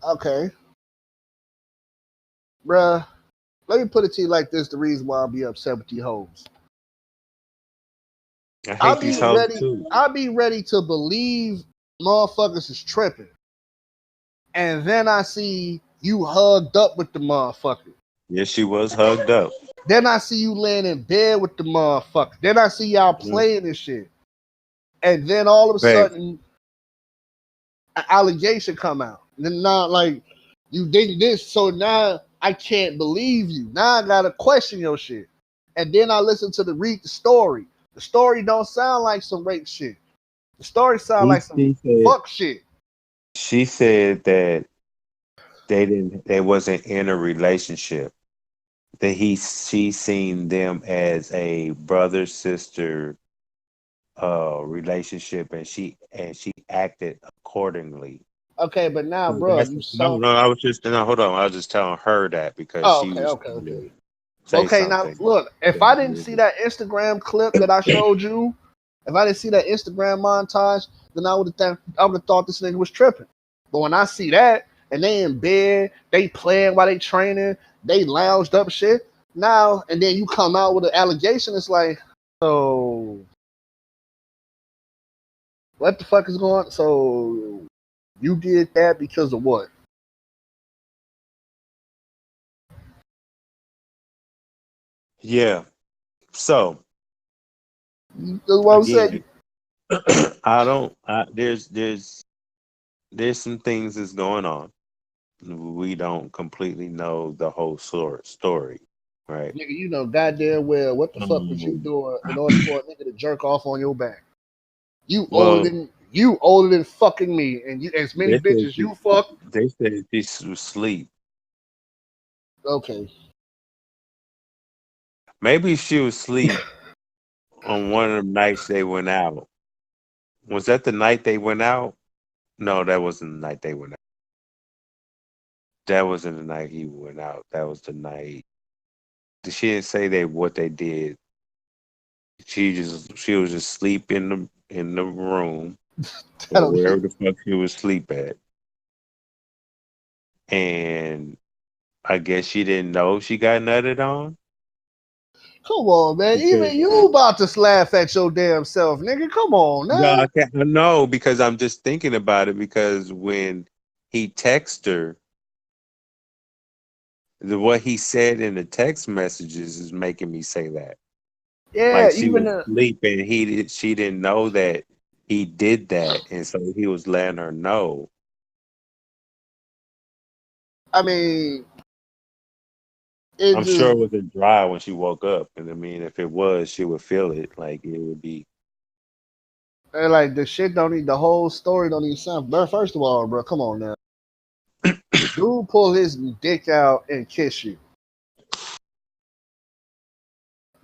Okay, bruh. Let me put it to you like this: the reason why I'll be upset with you hoes. I hate these hoes too. I'll be ready to believe motherfuckers is tripping, and then I see you hugged up with the motherfucker. Yeah, she was hugged up. Then I see you laying in bed with the motherfucker. Then I see y'all playing this shit. And then all of a Babe, sudden, an allegation come out. And then now, like, you did this, so now I can't believe you. Now I gotta question your shit. And then I listen to read the story. The story don't sound like some rape shit. The story sound like some fuck shit. she said that they wasn't in a relationship. That she seen them as a brother sister relationship, and she acted accordingly. Okay, but now, So bro, that's you no, saw. no. I was just no. Hold on. I was just telling her that because Oh, she okay, was okay, trying okay. to say Okay, now something. look, if I didn't see that Instagram clip that I showed you, if I didn't see that Instagram montage, then I would have thought this nigga was tripping. But when I see that and they in bed, they playing while they training, they lounged up shit. Now and then you come out with an allegation, it's like, so What the fuck is going on? So you did that because of what? Yeah. So That's what I'm saying. again, I don't. There's some things that's going on. We don't completely know the whole story, right? Nigga, you know goddamn well what the fuck was you Um, doing in order for a nigga to jerk off on your back? well, You older than fucking me, and you as many they said bitches you fuck. she was asleep. Okay, Maybe she was asleep on one of the nights they went out. Was that the night they went out? No, that wasn't the night they went out. That wasn't the night he went out. That was the night. She didn't say what they did. She was just asleep in the room I or don't. wherever the fuck she was asleep at. And I guess she didn't know she got nutted on Come on, man. because Even you about to laugh at your damn self, nigga. Come on no, now. I can't. No, because I'm just thinking about it. Because when he texted her, what he said in the text messages is making me say that. Yeah, Like she even was asleep and she didn't know that he did that, and so he was letting her know. I mean, it I'm sure just it wasn't dry when she woke up, and I mean, if it was, she would feel it. Like it would be. like the shit don't need the whole story don't even sound. But first of all, bro, come on now. Dude pull his dick out and kiss you.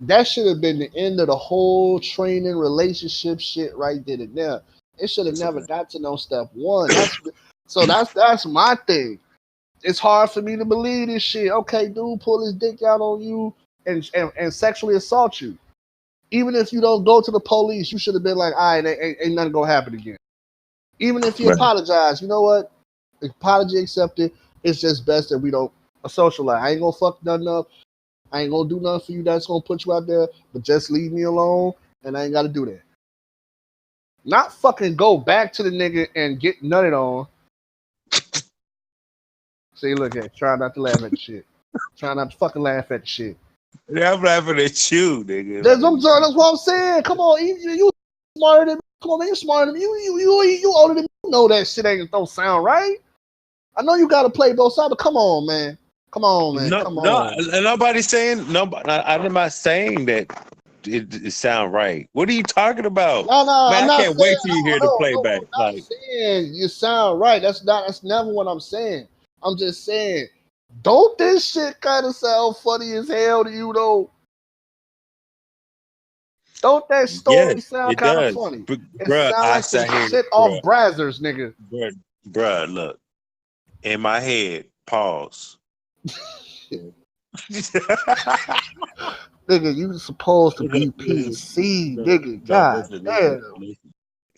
That should have been the end of the whole training relationship shit right then and there. It should have never got to no step one. That's my thing. It's hard for me to believe this shit. Okay, dude, pull his dick out on you and sexually assault you. Even if you don't go to the police, you should have been like, all right, ain't nothing gonna happen again. Even if he Right. apologized, you know what? Apology accepted. It's just best that we don't socialize. I ain't gonna fuck nothing up. I ain't gonna do nothing for you that's gonna put you out there, but just leave me alone, and I ain't gotta do that. Not fucking go back to the nigga and get nutted on. See, look at try not to laugh at the shit. Try not to fucking laugh at the shit. Yeah, I'm laughing at you, nigga. That's what I'm saying. Come on, you smarter than me. Come on, man, you smarter than me. You older than me. You know that shit don't sound right. I know you gotta play both sides, but come on, man. Come on, man. No, Come no, on. nobody's saying no. I'm not saying that it sound right. What are you talking about, No, man? I'm I not can't saying wait till you hear the playback. I'm not Like, saying you sound right. That's never what I'm saying. I'm just saying, don't this shit kind of sound funny as hell to you though? Don't that yes, story sound it kind of does, funny? It bruh. sound I like some sat here, shit off Brazzers, nigga. bruh. Look, in my head, pause. Nigga, you supposed to Look, be PC, look, nigga. no, God listen, listen, damn. listen.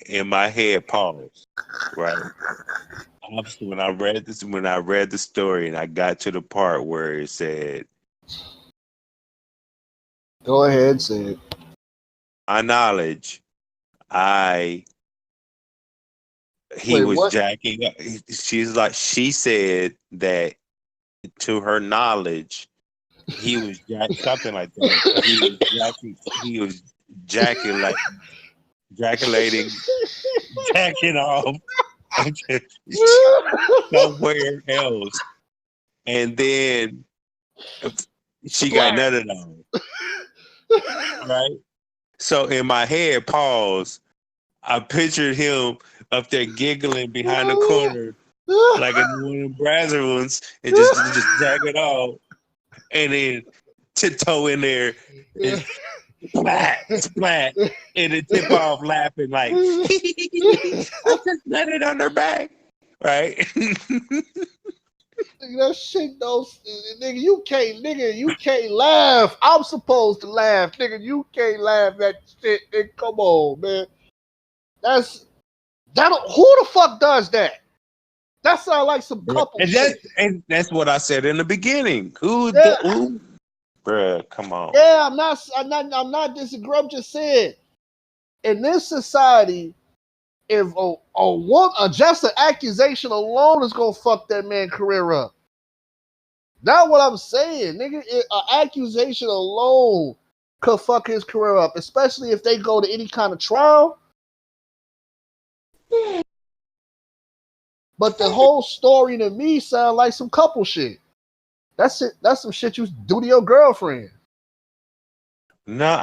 In my head, pause. Right. Obviously, when I read the story, and I got to the part where it said, Go ahead, say it. "My knowledge, I he Wait, was what? jacking up." She said that to her knowledge, he was something like that. He was jacking jaculating, jacking off somewhere else, and then she got Splat. nutted on, right? So in my head, pause. I pictured him up there giggling behind the corner like in one of the Brazzer ones, and just jack it off, and then tiptoe in there and splat, and then tip off laughing like I just nutted on her back, right? Nigga, that shit don't. Nigga, you can't laugh. I'm supposed to laugh, nigga. You can't laugh at shit. Nigga, come on, man. That. Who the fuck does that? That sounds like some couple shit. And that's what I said in the beginning. Yeah, Who? Bruh, come on. yeah. I'm not disagreeing. I'm just saying, in this society, if just an accusation alone is gonna fuck that man career up. Not what I'm saying, nigga. An accusation alone could fuck his career up, especially if they go to any kind of trial. But the whole story to me sound like some couple shit. That's it. That's some shit you do to your girlfriend. No,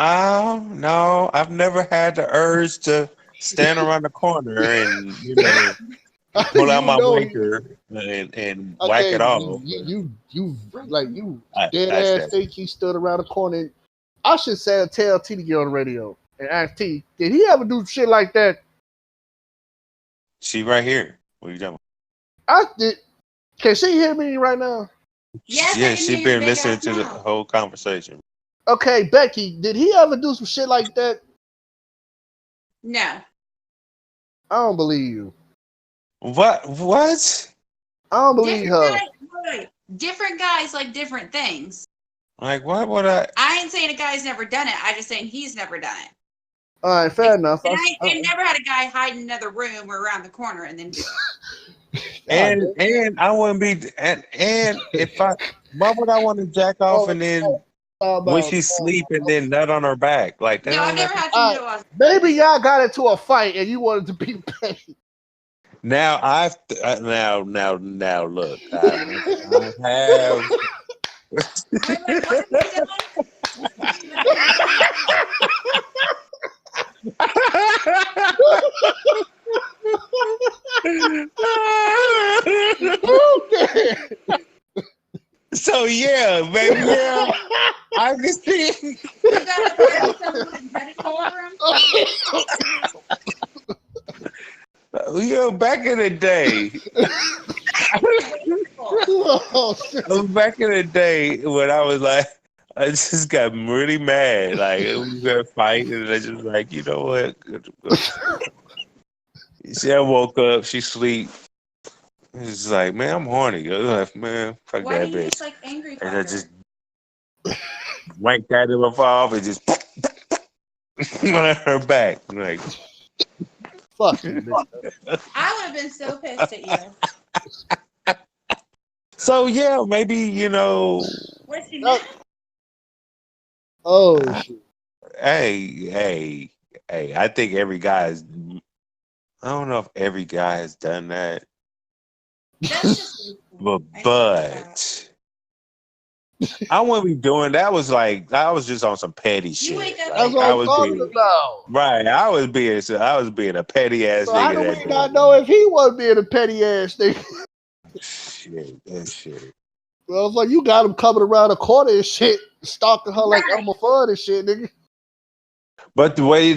I've never had the urge to stand around the corner and pull out You my know he. wanker and whack Okay, it off. you like you dead That's ass that. think he stood around the corner. And I should say tell T to get on the radio and ask T, did he ever do shit like that? She right here. What are you talking I did. Can she hear me right now? about? Yes, I Yeah, can she hear your been big listening ass to the mouth. whole conversation. Okay, Becky, did he ever do some shit like that? No. I don't believe you. What? I don't believe her. Different guys like different things. Like, what would I? I ain't saying a guy's never done it. I just saying he's never done it. All right, fair enough. And I never had a guy hide in another room or around the corner and then do it. And I wouldn't be. And if I, why would I want to jack off and then when she's sleeping, then nut on her back like that? No, I've never had to do maybe y'all got into a fight and you wanted to be Becky. Now now look, I have. Wait, what have you done? Okay. So yeah, baby, yeah, I can see. You got to put someone in medical room? Back in the day, Oh, shit. back in the day when I was like, I just got really mad. Like we were gonna fight, and I just like, you know what? She woke up, she sleep. It's like, man, I'm horny. I was like, man, fuck Why that do you bitch. just like angry And I fucker? just wanked that in my off and just on her back. Like, Fuck you, bitch. I would have been so pissed at you. so yeah, maybe What she meant? Oh shit. Hey. I think every guy is. I don't know if every guy has done that, That's just but I wouldn't be doing that. Was like I was just on some petty shit. wake up Like, That's what I I'm was talking being about. right. I was being a petty ass So how nigga do that we day. not know if he wasn't being a petty ass nigga? Shit. Well, it's like you got him coming around the corner and shit, stalking her like Elmer Fudd and shit, nigga. But the way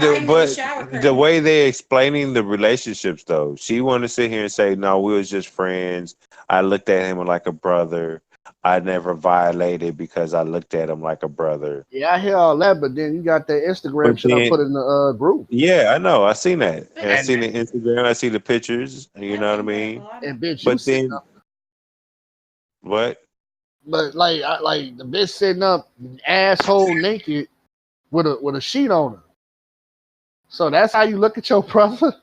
shower the way they explaining the relationships though, she wanted to sit here and say, no, we was just friends. I looked at him like a brother. I never violated because I looked at him like a brother. Yeah, I hear all that, but then you got that Instagram But shit I then, put in the group. yeah, I know. I seen that. And I And, seen the Instagram. I see the pictures. You know what I mean? and bitch, you But sitting then, up. what? But like the bitch sitting up asshole naked with a sheet on her. So that's how you look at your brother?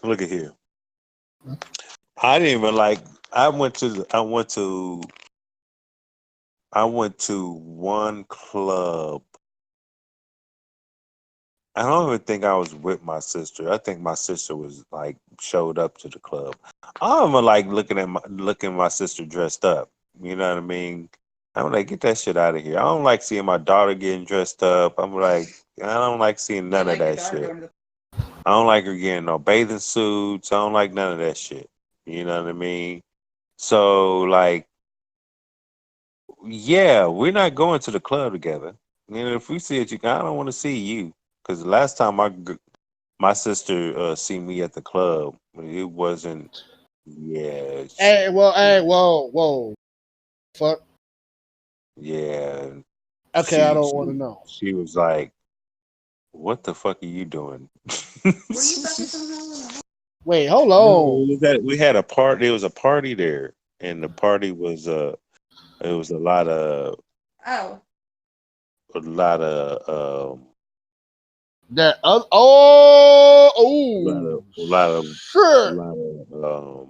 Look at here. I didn't even like. I went to one club. I don't even think I was with my sister. I think my sister was like showed up to the club. I don't even like looking at my sister dressed up. You know what I mean? I'm like, get that shit out of here. I don't like seeing my daughter getting dressed up. I'm like, I don't like seeing none of that shit. I don't like her getting no bathing suits. I don't like none of that shit. You know what I mean? So like, yeah, we're not going to the club together. If we see it, I don't want to see you. Because the last time my sister seen me at the club, it wasn't. Yeah. Whoa. Fuck. Yeah. Okay, I don't want to know. She was like, "What the fuck are you doing?" Were you fucking someone? Wait, hold No, on. we had a party. There was a party there, and the party was it was a lot of Oh. a lot of That A lot oh of, a lot of, a shit. lot of,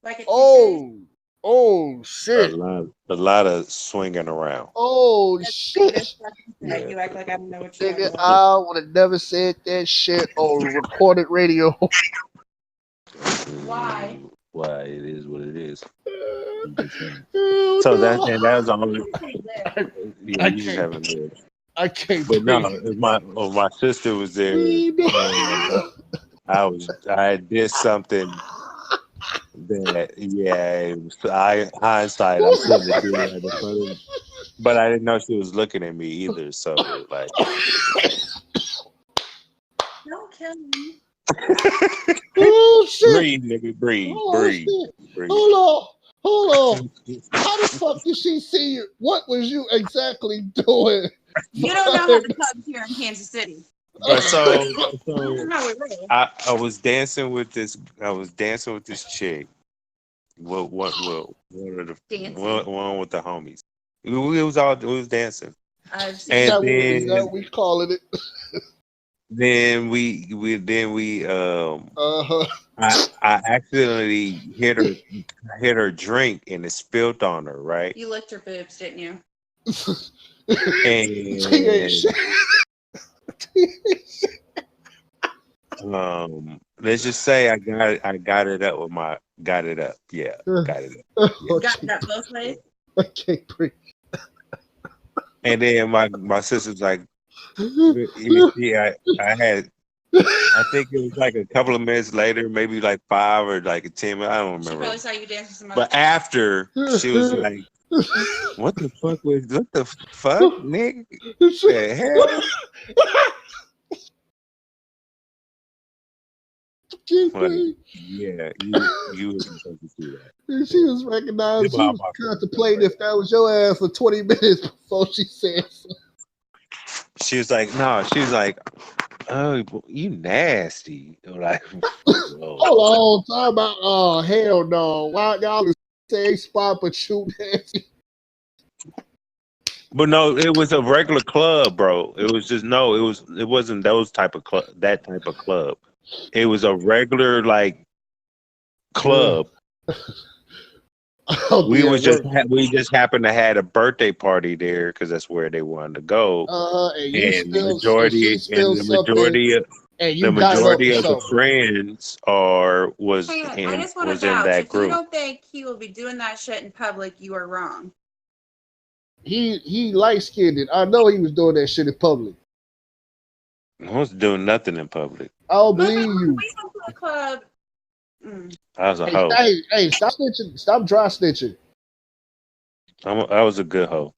Like a touche. Oh shit. a lot of swinging around. Oh That's shit. what I Yeah. said. You act like I don't know what you're talking Nigga, about. I would have never said that shit on recorded radio. Why? Why it is what it is. Oh, So no. that was the only. I, Yeah, I you just can't. haven't lived. I can't But no, breathe. if my sister was there, and Oh, I did something that I hindsight I shouldn't have did right in front of, but I didn't know she was looking at me either. So like, Don't kill me. oh shit. breathe, nigga, breathe, Oh breathe, shit. breathe. Hold on. Hold on. How the fuck did she see you? What was you exactly doing? You don't know how the Cubs here in Kansas City. But so That's how we roll. I was dancing with this. I was dancing with this chick. One of the Dancing. one with the homies. We was dancing, I've seen and Is that then what we calling it? Uh-huh. I accidentally hit her drink and it spilled on her, right? you licked her boobs, didn't you? She ain't And shit. let's just say I got it up got it up. Yeah, got it up. Oh, Got that both ways. I can't breathe. And then my sister's like, yeah, I think it was like a couple of minutes later, maybe like 5 or like 10 minutes. I don't She remember. probably saw you dance with some But other. after she was like, what the fuck, nigga? The hell? Can't Like, breathe. yeah, you were supposed to see that. She was recognized. She was My fault. contemplating if that was your ass for 20 minutes before she said something. She was like, no, she was like, oh, you nasty. Like, whoa. Hold on, talk about hell no. Why y'all the same spot but you nasty? But no, it was a regular club, bro. It was just it wasn't those type of club, that type of club. It was a regular like club. We just happened to had a birthday party there because that's where they wanted to go. And And she the majority and the you got it up majority for of the something. friends Hang on, I just want to was in vouch. that If you group. don't think he will be doing that shit in public, you are wrong. He light skinned. I know he was doing that shit in public. I was doing nothing in public. I don't Look, believe you. we went to a club. I was a hoe. Hey, stop snitching. Stop dry snitching. I was a good hoe.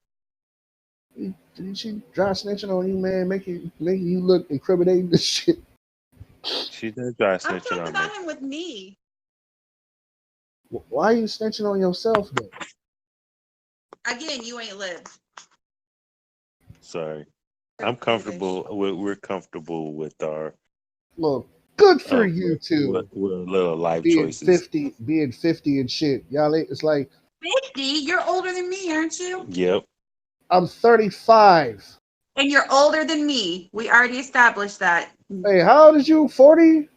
Didn't she dry snitching on you, man? Making you look incriminating and shit. She did dry I'm snitching talking on me. about him with me. Why are you snitching on yourself though? Again, you ain't lived. Sorry. I'm comfortable. We're comfortable with our Look, good for you with two. little life Being choices. 50 and shit. Y'all ain't, it's like 50? You're older than me, aren't you? Yep. I'm 35. And you're older than me. We already established that. Hey, how old is you? 40?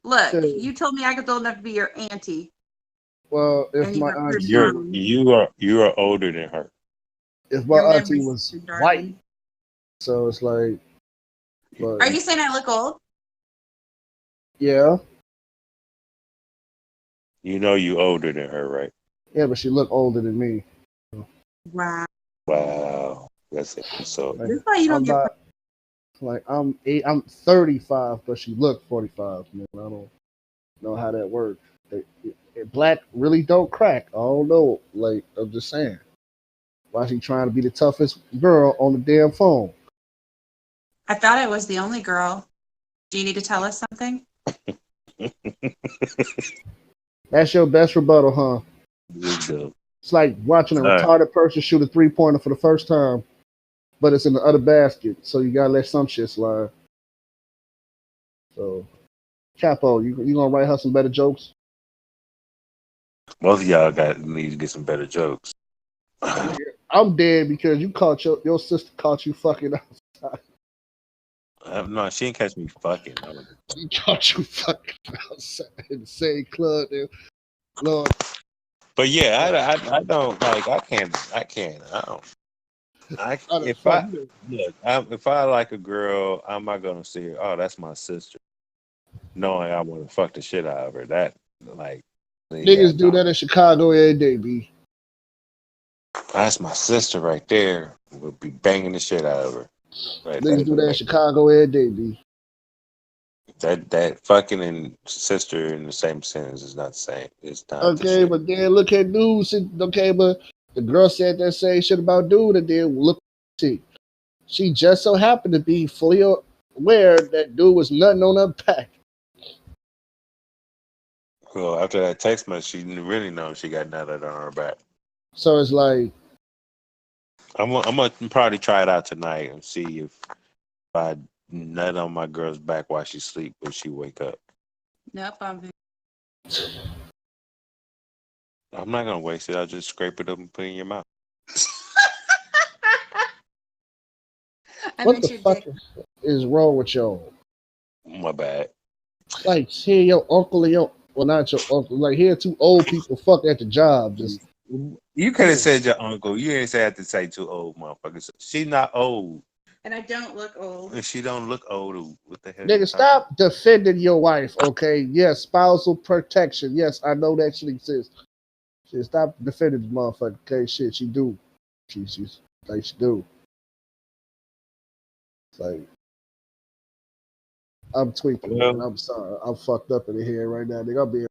Look, So, you told me I was old enough to be your auntie. well, if And you my were auntie, you are older than her. if my Your auntie memory's was too white, darling. so it's like, but Are you saying I look old? yeah, You know you older than her, right? yeah, but she looked older than me. Wow. Wow. That's it. So Like, This is why you don't I'm get. not like I'm 35, but she looked 45. Man, I don't know how that works. Black really don't crack. I don't know. Like I'm just saying, why she trying to be the toughest girl on the damn phone? I thought I was the only girl. Do you need to tell us something? That's your best rebuttal, huh? It's like watching a retarded person shoot a 3-pointer for the first time, but it's in the other basket, so you gotta let some shit slide. So, Capo, you gonna write her some better jokes? both of y'all need to get some better jokes. I'm dead because you caught your sister caught you fucking outside. No, she didn't catch me fucking. No. He caught you fucking outside in the same club there. Lord, But yeah, I don't like. I can't. I don't. I done If fucked I you. look, if I like a girl, I'm not gonna see her. Oh, that's my sister. Knowing I want to fuck the shit out of her. That like, yeah, Niggas do no, that in Chicago every day, B. that's my sister right there. We'll be banging the shit out of her. Like Niggas do that in Chicago every day, B. that fucking and sister in the same sentence is not the same. It's not the Okay, shit. but then look at dude. Okay, but the girl said that same shit about dude, and then look, she just so happened to be fully aware that dude was nothing on her back. Well, after that text message, she didn't really know she got nutted on her back. So it's like, I'm gonna probably try it out tonight and see if I nut on my girl's back while she sleep when she wake up. Nope, I'm not gonna waste it. I'll just scrape it up and put it in your mouth. I what meant the your fuck dick. is wrong with y'all? My bad. Like, here your uncle and your, well, not your uncle. Like, here two old people fuck at the job. Just You could have said your uncle. You didn't say have to say too old, motherfuckers. She not old, And I don't look old. and she don't look old. What the hell you nigga, talking? stop defending your wife. Okay, yes, spousal protection. Yes, I know that shit exists. Shit, stop defending the motherfucker. Okay, shit, she do. She's like she do. It's like I'm tweaking, man. Well, I'm sorry. I'm fucked up in the head right now, nigga. I'm being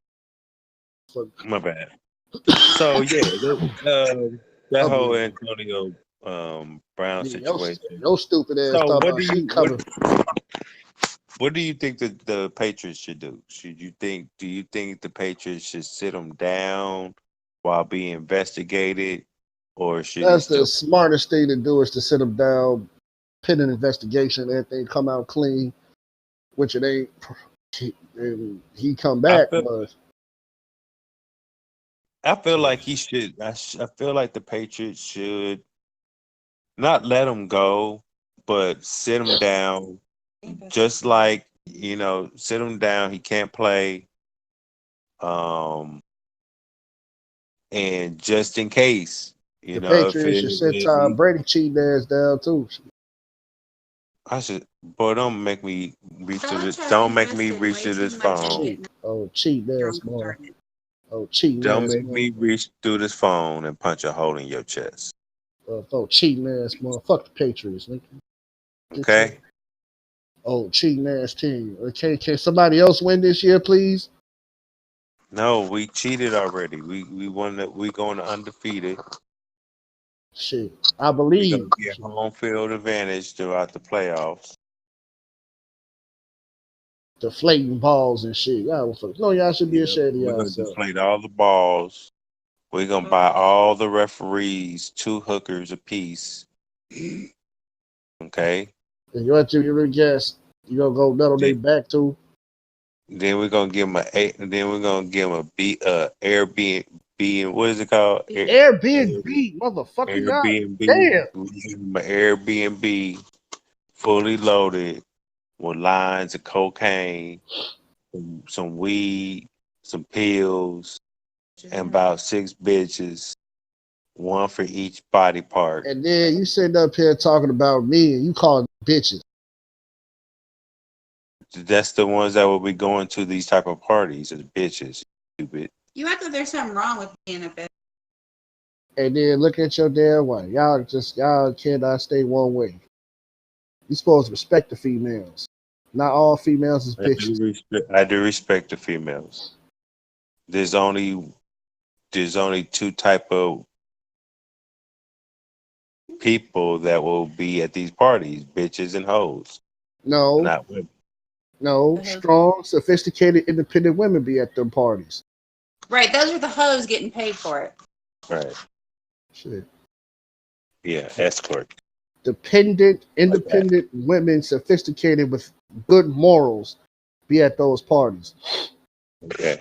my bad. So yeah, that I'm whole being Antonio Brown yeah, situation. your stupid ass So talking about she coming. what do you think that the Patriots should do? Do you think the Patriots should sit them down while being investigated, or should he That's the still? smartest thing to do is to sit him down, pin an investigation, everything come out clean, which it ain't. And he come I back, feel but I feel like he should. I feel like the Patriots should not let him go, but sit him down. Just like sit him down. He can't play. Um, and just in case, the if Patriots should sit Tom Brady cheating ass down too. I should, boy, don't make me reach to this. Belichick Don't make me invested reach way to too this much in phone. Cheat. getting Oh, cheating ass drunk mother. started. Oh, cheating Don't ass make mother. me reach through this phone and punch a hole in your chest. Oh, cheating ass mother. Fuck the Patriots, nigga. Get your Okay? cheating ass team. Okay, can somebody else win this year, please? No, we cheated already. We won. We going undefeated. Shit, I We gonna believe. get home field advantage throughout the playoffs. Deflating balls and shit. Y'all, no, y'all should be Yeah, ashamed of we're gonna yourself. deflate all the balls. We're gonna buy all the referees 2 hookers apiece. Okay. And you want to guess, you gonna go nut on their back too? Then we're gonna give him Then we're gonna give him a Airbnb. And what is it called? Airbnb, motherfucker, y'all. Airbnb. Damn. We give him an Airbnb, fully loaded with lines of cocaine, some weed, some pills, and about 6 bitches, one for each body part. And then you sitting up here talking about me and you calling bitches. That's the ones that will be going to these type of parties as bitches. Stupid. You act like there's something wrong with being a bitch. And then look at your damn way. Y'all cannot stay one way. You supposed to respect the females. Not all females is bitches. I do respect the females. There's only 2 type of people that will be at these parties: bitches and hoes, No, not women. no, The hoes. strong, sophisticated, independent women be at them parties. Right, those are the hoes getting paid for it. Right? Shit. Yeah, escort. Dependent, Like that. independent women, sophisticated with good morals, be at those parties. Okay.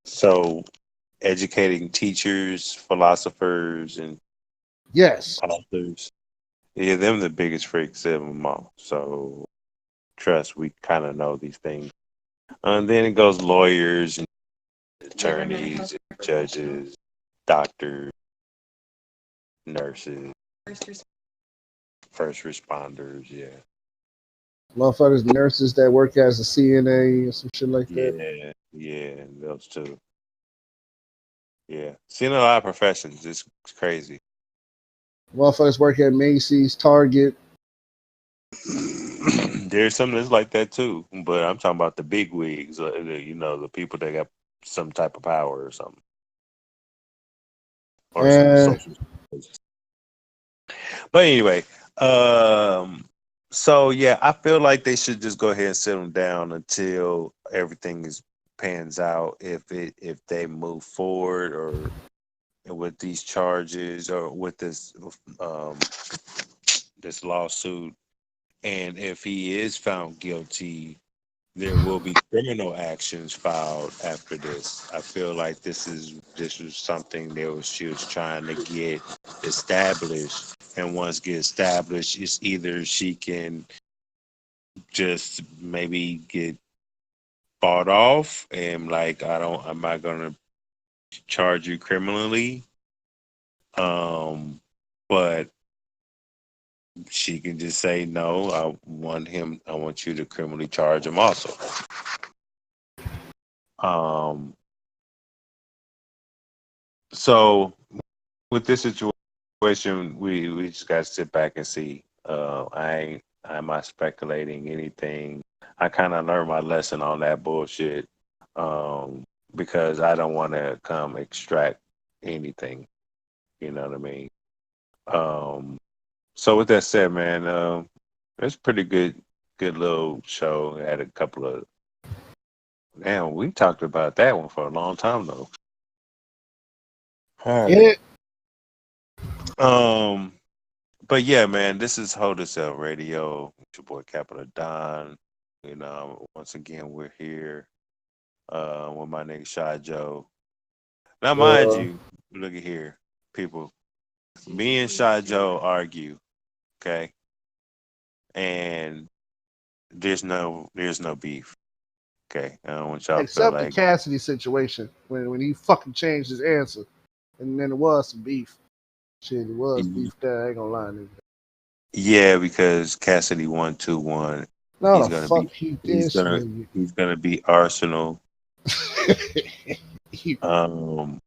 So, educating teachers, philosophers, and Yes. authors. Yeah, them the biggest freaks of them all. So, trust. We kind of know these things. And then it goes lawyers and attorneys, and judges, doctors, nurses, first responders. Yeah, Motherfuckers, nurses that work as a CNA or some shit like that. yeah, those two. Yeah, seen a lot of professions. It's crazy. Motherfuckers work at Macy's, Target. There's some that's like that too, but I'm talking about the big wigs. The people that got some type of power or something, or some And social. But anyway, so yeah, I feel like they should just go ahead and sit them down until everything is pans out. If they move forward or with these charges or with um this lawsuit, and if he is found guilty, there will be criminal actions filed after this. I feel like this was something she was trying to get established, and once get established, it's either she can just maybe get bought off and like I'm not gonna charge you criminally, but she can just say no. I want you to criminally charge him also. Um, so with this situation, we just got to sit back and see. I'm not speculating anything. I kind of learned my lesson on that bullshit, because I don't want to come extract anything. You know what I mean? Um, so with that said, man, it's pretty good little show. Had a couple of damn. We talked about that one for a long time though. All right. yeah, Um, but yeah, man, this is Hold Yourself Radio. It's your boy Capital Don. Once again, we're here with my nigga Shy Joe. Now, mind uh, you, look at here, people. Me and Shy Joe argue, okay, and there's no beef, okay. I don't want y'all to feel except the like Cassidy situation when he fucking changed his answer, and then it was some beef. Shit, it was beef there. I ain't gonna lie, nigga. yeah, because Cassidy 121. No, He's the gonna fuck be he he's this gonna nigga. he's gonna be Arsenal. he, Um,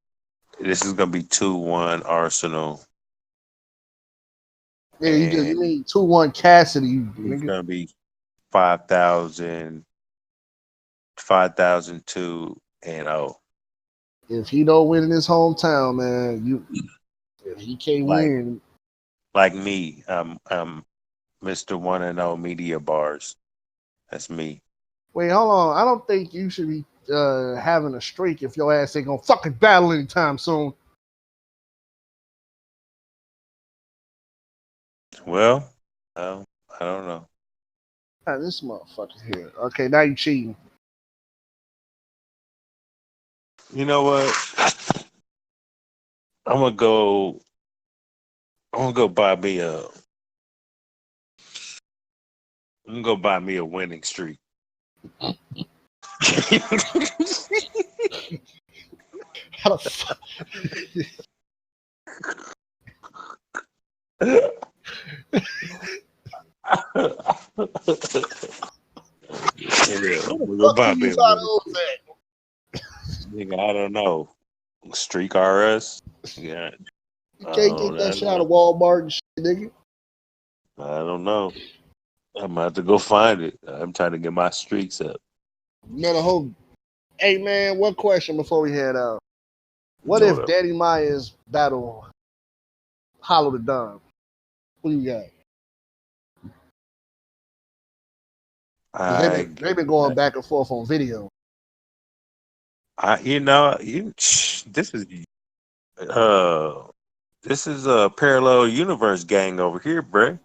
this is gonna be 2-1 Arsenal, yeah, you and mean 2-1 Cassidy, you he's nigga. gonna be 5,000, 5,002 and 0. If he don't win in his hometown, man, if he can't Like win. like me, Mr. 1-0 Media Bars. That's me. Wait, hold on. I don't think you should be having a streak if your ass ain't gonna fucking battle anytime soon. Well, I don't know. Ah, this motherfucker here. Okay, now you cheating. You know what? I'm gonna go. I'm gonna go buy me a. I'm gonna go buy me a winning streak. How the fuck? For real. Who I'm the gonna go fuck buy you me use a all winning those streak. at? Nigga, I don't know. Streak RS? Yeah. You can't get I that don't shit out know. of Walmart and shit, nigga. I don't know. I'm about to go find it. I'm trying to get my streaks up. Man, a whole. Hey man, one question before we head out. What Hold if up. Danny Myers battle Hollow the Don? Who you got? Because I, they've been going back and forth on video. uh, this is a parallel universe gang over here, bruh.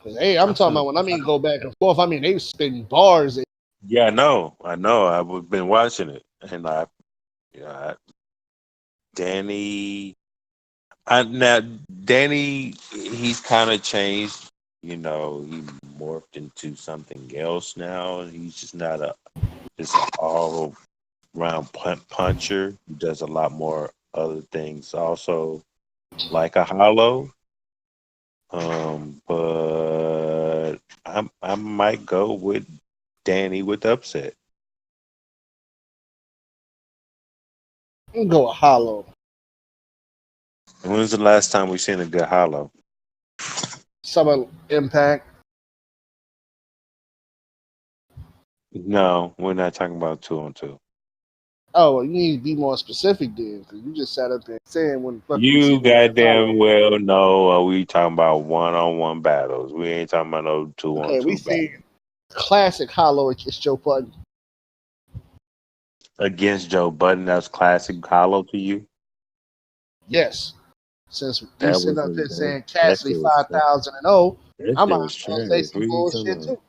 Cause hey, I'm I'm talking finna, about when I mean go back and forth. I mean they spitting bars. yeah, I know. I've been watching it, and yeah, Danny. Now Danny, he's kind of changed. He morphed into something else now. He's just not just an all round puncher. He does a lot more other things also, like a hollow. But I might go with Danny with the upset. I'm gonna go with Hollow. When was the last time we seen a good hollow? Some Impact. No, we're not talking about 2-on-2. Oh, well, you need to be more specific then, because you just sat up there saying when the fuck we You seen the last goddamn Hollow. well know we talking about 1-on-1 battles. We ain't talking about no two on Okay, we two battles. seen classic Hollow against Joe Budden. Against Joe Budden, that's classic hollow to you. Yes. Since we That sitting was up here saying that Cassidy shit was 5,000 and 0, that I shit might was as well say trash. some What are you talking bullshit about? too.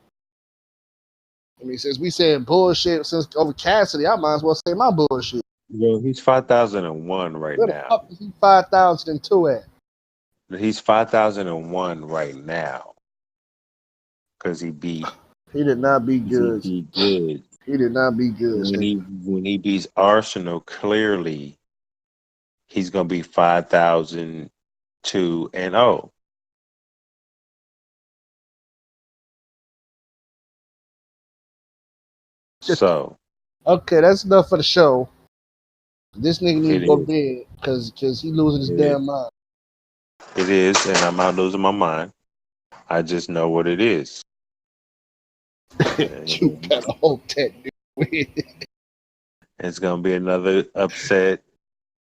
I mean, since we saying bullshit since over Cassidy, I might as well say my bullshit. Yo, he's 5,001 right Where the now. fuck is he 5,002 at? He's 5,001 right now because he He did not be good. beat good. He did not be good. When he beats Arsenal, clearly he's gonna be 5,002-0. So Okay, that's enough for the show. This nigga need it to go to is. bed because he losing his It is. damn mind. It is, and I'm not losing my mind. I just know what it is. You better hope that nigga win. It's gonna be another upset.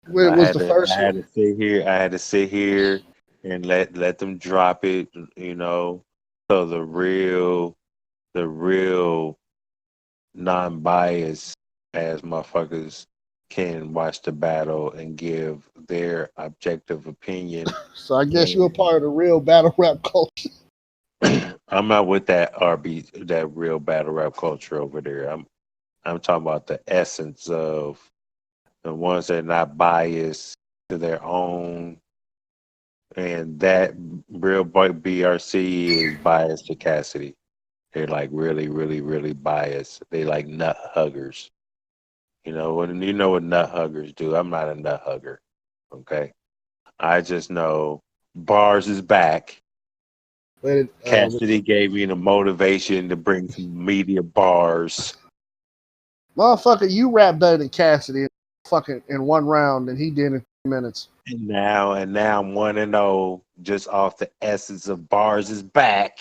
When was the I first had one? to sit here. I had to sit here and let them drop it. So the real non-biased as motherfuckers can watch the battle and give their objective opinion. So I guess you're a And part of the real battle rap culture. I'm not with that real battle rap culture over there. I'm talking about the essence of the ones that are not biased to their own, and that real boy BRC is biased to Cassidy. They're like really, really, really biased. They like nut huggers. You know what nut huggers do. I'm not a nut hugger. Okay. I just know bars is back. But Cassidy gave me the motivation to bring some media bars. motherfucker, you rap better than Cassidy fucking in one round than he did in 3 minutes. And now I'm 1-0 just off the essence of bars is back.